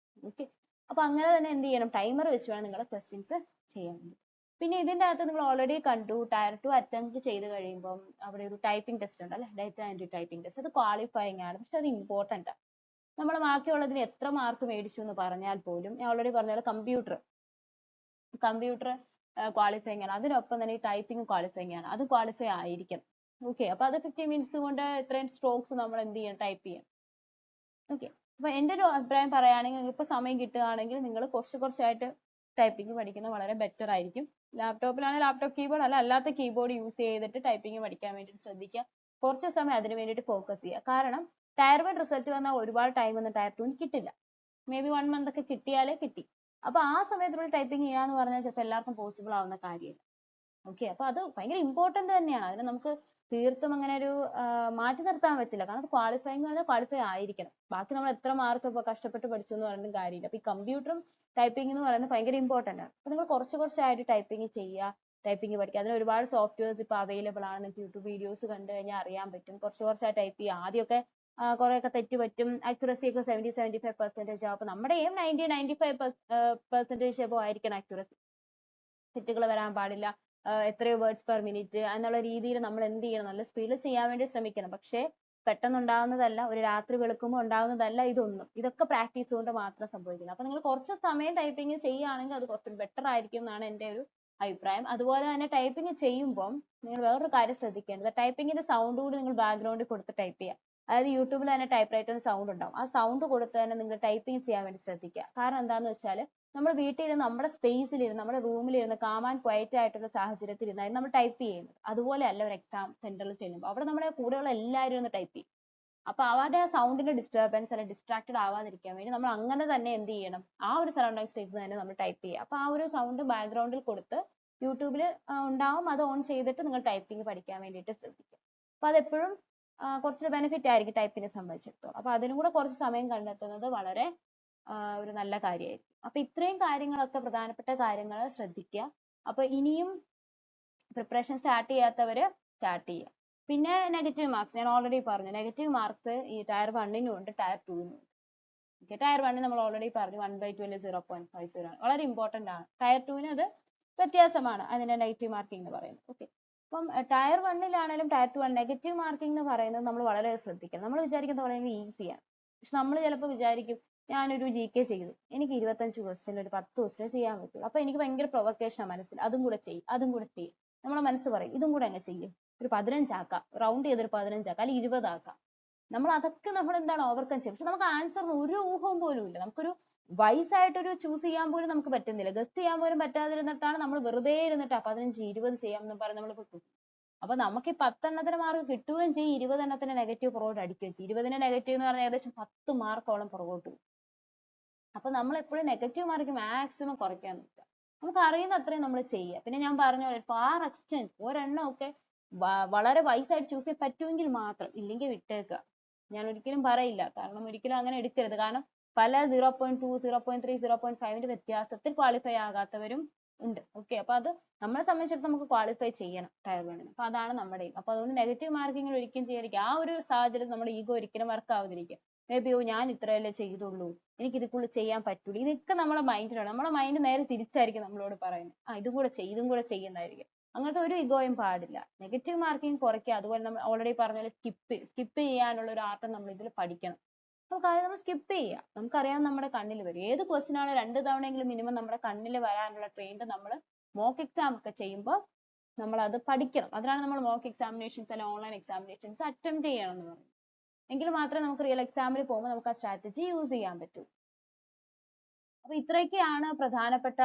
ഓക്കെ, അപ്പൊ അങ്ങനെ തന്നെ എന്ത് ചെയ്യണം, ടൈമർ വെച്ച് വേണം നിങ്ങൾ ക്വസ്റ്റ്യൻസ് ചെയ്യാൻ വേണ്ടി. പിന്നെ ഇതിന്റെ അകത്ത് നിങ്ങൾ ഓൾറെഡി കണ്ടു, ടയർ 2 അറ്റംപ്റ്റ് ചെയ്ത് കഴിയുമ്പോൾ അവിടെ ഒരു ടൈപ്പിംഗ് ടെസ്റ്റ് ഉണ്ട് അല്ലെ, ഡേറ്റ എൻട്രി ടൈപ്പിംഗ് ടെസ്റ്റ്. അത് ക്വാളിഫയിങ് ആണ്, പക്ഷെ അത് ഇമ്പോർട്ടന്റ് ആണ്. നമ്മൾ ബാക്കിയുള്ളതിന് എത്ര മാർക്ക് മേടിച്ചു എന്ന് പറഞ്ഞാൽ പോലും, ഞാൻ ഓൾറെഡി പറഞ്ഞ പോലെ കമ്പ്യൂട്ടർ ക്വാളിഫയിങ് ആണ്. അതിനൊപ്പം തന്നെ ഈ ടൈപ്പിംഗ് ക്വാളിഫയിങ് ആണ്, അത് ക്വാളിഫൈ ആയിരിക്കണം. ഓക്കെ, അപ്പൊ അത് 15 മിനിറ്റ്സ് കൊണ്ട് ഇത്രയും സ്ട്രോക്സ് നമ്മൾ എന്ത് ചെയ്യണം, ടൈപ്പ് ചെയ്യണം. ഓക്കെ, അപ്പൊ എൻ്റെ ഒരു അഭിപ്രായം പറയുകയാണെങ്കിൽ, ഇപ്പൊ സമയം കിട്ടുകയാണെങ്കിൽ നിങ്ങൾ കുറച്ചായിട്ട് ടൈപ്പിംഗ് പഠിക്കുന്നത് വളരെ ബെറ്റർ ആയിരിക്കും. ലാപ്ടോപ്പിലാണെങ്കിൽ ലാപ്ടോപ്പ് കീബോർഡ് അല്ല, അല്ലാത്ത കീബോർഡ് യൂസ് ചെയ്തിട്ട് ടൈപ്പിംഗ് പഠിക്കാൻ വേണ്ടി ശ്രദ്ധിക്കുക. കുറച്ച് സമയം അതിന് വേണ്ടിയിട്ട് ഫോക്കസ് ചെയ്യുക. കാരണം ടയർ 1 റിസൾട്ട് വന്നാൽ ഒരുപാട് ടൈം ഒന്നും ടയർ 2 കിട്ടില്ല. മേ ബി 1 മന്ത് ഒക്കെ കിട്ടിയാലേ കിട്ടി. അപ്പൊ ആ സമയത്തുള്ള ടൈപ്പിംഗ് ചെയ്യാന്ന് പറഞ്ഞാൽ ചിലപ്പോൾ എല്ലാവർക്കും പോസിബിൾ ആവുന്ന കാര്യമില്ല. ഓക്കെ, അപ്പൊ അത് ഭയങ്കര ഇമ്പോർട്ടന്റ് തന്നെയാണ്. അതിന് നമുക്ക് തീർത്തും അങ്ങനെ ഒരു മാറ്റി നിർത്താൻ പറ്റില്ല. കാരണം ക്വാളിഫയിങ് എന്ന് പറഞ്ഞാൽ ക്വാളിഫൈ ആയിരിക്കണം. ബാക്കി നമ്മൾ എത്ര മാർക്ക് ഇപ്പൊ കഷ്ടപ്പെട്ട് പഠിച്ചു എന്ന് പറഞ്ഞിട്ടും കാര്യമില്ല. അപ്പൊ ഈ കമ്പ്യൂട്ടറും ടൈപ്പിംഗ് എന്ന് പറയുന്നത് ഭയങ്കര ഇമ്പോർട്ടന്റ് ആണ്. അപ്പൊ നിങ്ങൾ കുറച്ചായിട്ട് ടൈപ്പിംഗ് ചെയ്യുക, ടൈപ്പിംഗ് പഠിക്കുക. അതിന് ഒരുപാട് സോഫ്റ്റ്വെയർസ് ഇപ്പൊ അവൈലബിൾ ആണ്. നിങ്ങൾക്ക് യൂട്യൂബ് വീഡിയോസ് കണ്ടു കഴിഞ്ഞാൽ അറിയാൻ പറ്റും. കുറച്ചായിട്ട് ടൈപ്പ് ചെയ്യുക. ആദ്യമൊക്കെ കുറെയൊക്കെ തെറ്റ് പറ്റും, അക്യുറസി ഒക്കെ 70-75% ആവും. അപ്പൊ നമ്മുടെ എയിം 90-95% ആയിരിക്കണം അക്യുറസി. തെറ്റുകൾ വരാൻ പാടില്ല. എത്രയോ വേർഡ്സ് പെർ മിനിറ്റ് എന്നുള്ള രീതിയിൽ നമ്മൾ എന്ത് ചെയ്യണം, നല്ല സ്പീഡിൽ ചെയ്യാൻ വേണ്ടി ശ്രമിക്കണം. പക്ഷേ പെട്ടെന്നുണ്ടാകുന്നതല്ല, ഒരു രാത്രി വെളുക്കുമ്പോൾ ഉണ്ടാകുന്നതല്ല ഇതൊന്നും. ഇതൊക്കെ പ്രാക്ടീസ് കൊണ്ട് മാത്രം സംഭവിക്കുന്നത്. അപ്പൊ നിങ്ങൾ കുറച്ച് സമയം ടൈപ്പിംഗ് ചെയ്യുകയാണെങ്കിൽ അത് കുറച്ച് ബെറ്റർ ആയിരിക്കും എന്നാണ് എൻ്റെ ഒരു അഭിപ്രായം. അതുപോലെ തന്നെ ടൈപ്പിംഗ് ചെയ്യുമ്പോൾ നിങ്ങൾ വേറൊരു കാര്യം ശ്രദ്ധിക്കേണ്ടത്, ടൈപ്പിങ്ങിന്റെ സൗണ്ട് കൂടി നിങ്ങൾ ബാക്ക്ഗ്രൗണ്ടിൽ കൊടുത്ത് ടൈപ്പ് ചെയ്യുക. അതായത് യൂട്യൂബിൽ തന്നെ ടൈപ്പ് റൈറ്ററിന് സൗണ്ട് ഉണ്ടാവും. ആ സൗണ്ട് കൊടുത്ത് തന്നെ നിങ്ങൾ ടൈപ്പിംഗ് ചെയ്യാൻ വേണ്ടി ശ്രദ്ധിക്കുക. കാരണം എന്താണെന്ന് വെച്ചാൽ നമ്മൾ വീട്ടിലിരുന്ന് നമ്മുടെ സ്പേസിലിരുന്ന് നമ്മുടെ റൂമിലിരുന്ന് കാം ആൻഡ് ക്വയറ്റ് ആയിട്ടുള്ള സാഹചര്യത്തിൽ ഇരുന്നായിരുന്നു നമ്മൾ ടൈപ്പ് ചെയ്യുന്നത്. അതുപോലെ അല്ല ഒരു എക്സാം സെന്ററിൽ ചെല്ലുമ്പോൾ. അവിടെ നമ്മുടെ കൂടെയുള്ള എല്ലാവരും ഒന്ന് ടൈപ്പ് ചെയ്യും. അപ്പൊ അവരുടെ ആ സൗണ്ടിന്റെ ഡിസ്റ്റർബൻസ് അല്ലെങ്കിൽ ഡിസ്ട്രാക്റ്റഡ് ആവാതിരിക്കാൻ വേണ്ടി നമ്മൾ അങ്ങനെ തന്നെ എന്ത് ചെയ്യണം, ആ ഒരു സറൗണ്ടിങ് സ്റ്റേറ്റിൽ തന്നെ നമ്മൾ ടൈപ്പ് ചെയ്യുക. അപ്പൊ ആ ഒരു സൗണ്ട് ബാക്ക്ഗ്രൗണ്ടിൽ കൊടുത്ത് യൂട്യൂബിൽ ഉണ്ടാവും, അത് ഓൺ ചെയ്തിട്ട് നിങ്ങൾ ടൈപ്പിംഗ് പഠിക്കാൻ വേണ്ടിയിട്ട് ശ്രദ്ധിക്കുക. അപ്പൊ അതെപ്പോഴും കുറച്ചൊരു ബെനിഫിറ്റ് ആയിരിക്കും ടൈപ്പിനെ സംബന്ധിച്ചിടത്തോളം. അപ്പൊ അതിനും കൂടെ കുറച്ച് സമയം കണ്ടെത്തുന്നത് വളരെ ഒരു നല്ല കാര്യമായിരിക്കും. അപ്പൊ ഇത്രയും കാര്യങ്ങളൊക്കെ പ്രധാനപ്പെട്ട കാര്യങ്ങൾ ശ്രദ്ധിക്കുക. അപ്പൊ ഇനിയും പ്രിപ്പറേഷൻ സ്റ്റാർട്ട് ചെയ്യാത്തവര് സ്റ്റാർട്ട് ചെയ്യുക. പിന്നെ നെഗറ്റീവ് മാർക്സ് ഞാൻ ഓൾറെഡി പറഞ്ഞു. നെഗറ്റീവ് മാർക്സ് ഈ ടയർ 1-നും ഉണ്ട്, ടയർ 2-നും ഉണ്ട്. ഓക്കെ, ടയർ 1 നമ്മൾ ഓൾറെഡി പറഞ്ഞു 1/2 0.50 ആണ്, വളരെ ഇമ്പോർട്ടന്റ് ആണ്. ടയർ 2-ന് അത് വ്യത്യാസമാണ് അതിന്റെ നെഗറ്റീവ് മാർക്കിംഗ് എന്ന് പറയുന്നത്. ഓക്കെ, അപ്പം ടയർ 1-ലാണെങ്കിലും ടയർ 2 നെഗറ്റീവ് മാർക്കിംഗ് എന്ന് പറയുന്നത് നമ്മൾ വളരെ ശ്രദ്ധിക്കണം. നമ്മൾ വിചാരിക്കുന്ന പറയുന്നത് ഈസിയാണ്, പക്ഷെ നമ്മൾ ചിലപ്പോൾ വിചാരിക്കും ഞാനൊരു GK ചെയ്തു, എനിക്ക് 25 ക്വസ്റ്റ്യൻ ഒരു 10 ക്വസ്റ്റ്യൻ ചെയ്യാൻ പറ്റുള്ളൂ. അപ്പൊ എനിക്ക് ഭയങ്കര പ്രൊവക്കേഷനാണ് മനസ്സിൽ, അതും കൂടെ ചെയ്യും, അതും കൂടെ ചെയ്യും. നമ്മളെ മനസ്സ് പറയും ഇതും കൂടെ അങ്ങ് ചെയ്യും, ഒരു 15 ആക്കാം, റൗണ്ട് ചെയ്തൊരു 15 ആക്കാം, അല്ലെങ്കിൽ 20 ആക്കാം. നമ്മൾ അതൊക്കെ നമ്മൾ എന്താണ് ഓവർകം ചെയ്യും. പക്ഷെ നമുക്ക് ആൻസറിന് ഒരു ഊഹവും പോലും ഇല്ല. നമുക്കൊരു വൈസ് ആയിട്ടൊരു ചൂസ് ചെയ്യാൻ പോലും നമുക്ക് പറ്റുന്നില്ല. ഗസ്റ്റ് ചെയ്യാൻ പോലും പറ്റാതിരുന്നിട്ടാണ് നമ്മൾ വെറുതെ ഇരുന്നിട്ട് 15 20 ചെയ്യാമെന്ന് പറഞ്ഞ് നമ്മൾ കിട്ടും. അപ്പൊ നമുക്ക് ഈ 10 എണ്ണത്തിന് മാർക്ക് കിട്ടുകയും ചെയ്യും, 20 എണ്ണത്തിന് നെഗറ്റീവ് പുറകോട്ട് അടിക്കുകയും ചെയ്യും. 20-ന് നെഗറ്റീവ് എന്ന് പറഞ്ഞാൽ ഏകദേശം 10 മാർക്കോളം പുറകോട്ട് പോകും. അപ്പൊ നമ്മൾ എപ്പോഴും നെഗറ്റീവ് മാർക്ക് മാക്സിമം കുറയ്ക്കാൻ നോക്കുക. നമുക്ക് അറിയുന്ന അത്രയും നമ്മൾ ചെയ്യുക. പിന്നെ ഞാൻ പറഞ്ഞ പോലെ ഫാർ എക്സ്റ്റെൻഡ് ഒരെണ്ണം ഒക്കെ വളരെ വൈസ് ആയിട്ട് ചൂസ് ചെയ്യാൻ പറ്റുമെങ്കിൽ മാത്രം, ഇല്ലെങ്കിൽ വിട്ടേക്കുക. ഞാൻ ഒരിക്കലും പറയില്ല, കാരണം ഒരിക്കലും അങ്ങനെ എടുക്കരുത്. കാരണം പല 0.2 0.3 0.5-ന്റെ വ്യത്യാസത്തിൽ ക്വാളിഫൈ ആകാത്തവരും ഉണ്ട്. ഓക്കെ, അപ്പൊ അത് നമ്മളെ സംബന്ധിച്ചിടത്തോളം നമുക്ക് ക്വാളിഫൈ ചെയ്യണം ടയർ 1-ന്. അപ്പൊ അതാണ് നമ്മുടെ. അപ്പൊ അതുകൊണ്ട് നെഗറ്റീവ് മാർക്കിംഗ് ഒരിക്കലും ചെയ്യാതിരിക്കുക. ആ ഒരു സാഹചര്യത്തിൽ നമ്മുടെ ഈഗോ ഒരിക്കലും വർക്ക് ആവാതിരിക്കുക. മേ ബി ഞാൻ ഇത്രയല്ലേ ചെയ്തുള്ളൂ, എനിക്ക് ഇതിൽ കൂടുതൽ ചെയ്യാൻ പറ്റൂല, ഇതൊക്കെ നമ്മുടെ മൈൻഡിലാണ്. നമ്മുടെ മൈൻഡ് നേരെ തിരിച്ചായിരിക്കും നമ്മളോട് പറയുന്നത്, ഇതും കൂടെ ചെയ്യും, ഇതും കൂടെ ചെയ്യുന്നതായിരിക്കും. അങ്ങനത്തെ ഒരു ഇഗോയും പാടില്ല. നെഗറ്റീവ് മാർക്കിംഗ് കുറയ്ക്കുക. അതുപോലെ നമ്മൾ ഓൾറെഡി പറഞ്ഞ പോലെ സ്കിപ്പ് ചെയ്യാനുള്ള ഒരു ആർട്ട് നമ്മൾ ഇതിൽ പഠിക്കണം. നമുക്ക് അത് നമ്മൾ സ്കിപ്പ് ചെയ്യുക. നമുക്കറിയാം നമ്മുടെ കണ്ണിൽ വരും. ഏത് ക്വസ്റ്റ്യൻ ആണ് 2 തവണയെങ്കിലും മിനിമം നമ്മുടെ കണ്ണിൽ വരാനുള്ള ട്രെയിൻഡ് നമ്മൾ മോക്ക് എക്സാം ഒക്കെ ചെയ്യുമ്പോൾ നമ്മൾ അത് പഠിക്കണം. അതിനാണ് നമ്മൾ മോക്ക് എക്സാമിനേഷൻസ് അല്ലെങ്കിൽ ഓൺലൈൻ എക്സാമിനേഷൻസ് അറ്റംപ്റ്റ് ചെയ്യണം എന്ന് പറയുന്നത്. എങ്കിൽ മാത്രമേ നമുക്ക് റിയൽ എക്സാമിൽ പോകുമ്പോൾ നമുക്ക് ആ സ്ട്രാറ്റജി യൂസ് ചെയ്യാൻ പറ്റൂ. അപ്പൊ ഇത്രയൊക്കെയാണ് പ്രധാനപ്പെട്ട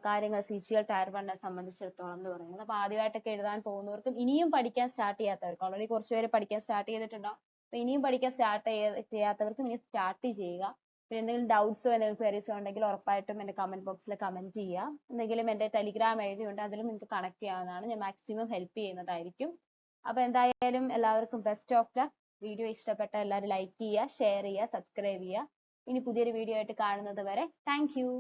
കാര്യങ്ങൾ CGL ടയർ 1-നെ സംബന്ധിച്ചിടത്തോളം എന്ന് പറയുന്നത്. അപ്പൊ ആദ്യമായിട്ടൊക്കെ എഴുതാൻ പോകുന്നവർക്കും ഇനിയും പഠിക്കാൻ സ്റ്റാർട്ട് ചെയ്യാത്തവർക്കും, ഓൾറെഡി കുറച്ച് പേര് പഠിക്കാൻ സ്റ്റാർട്ട് ചെയ്തിട്ടുണ്ടാവും. അപ്പൊ ഇനിയും പഠിക്കാൻ സ്റ്റാർട്ട് ചെയ്യാത്തവർക്കും ഇനി സ്റ്റാർട്ട് ചെയ്യുക. പിന്നെ എന്തെങ്കിലും ഡൗട്ട്സോ എന്തെങ്കിലും ക്വയറീസോ ഉണ്ടെങ്കിൽ ഉറപ്പായിട്ടും എന്റെ കമന്റ് ബോക്സിൽ കമന്റ് ചെയ്യുക. എന്തെങ്കിലും എന്റെ ടെലിഗ്രാം ID ഉണ്ട്, അതിലും നിങ്ങൾക്ക് കണക്ട് ചെയ്യാവുന്നതാണ്. ഞാൻ മാക്സിമം ഹെൽപ്പ് ചെയ്യുന്നതായിരിക്കും. അപ്പൊ എന്തായാലും എല്ലാവർക്കും ബെസ്റ്റ് ഓഫ് ലക്ക്. വീഡിയോ ഇഷ്ടപ്പെട്ട എല്ലാവരും ലൈക്ക് ചെയ്യുക, ഷെയർ ചെയ്യുക, സബ്സ്ക്രൈബ് ചെയ്യുക. ഇനി പുതിയൊരു വീഡിയോ ആയിട്ട് കാണുന്നത് വരെ താങ്ക് യു.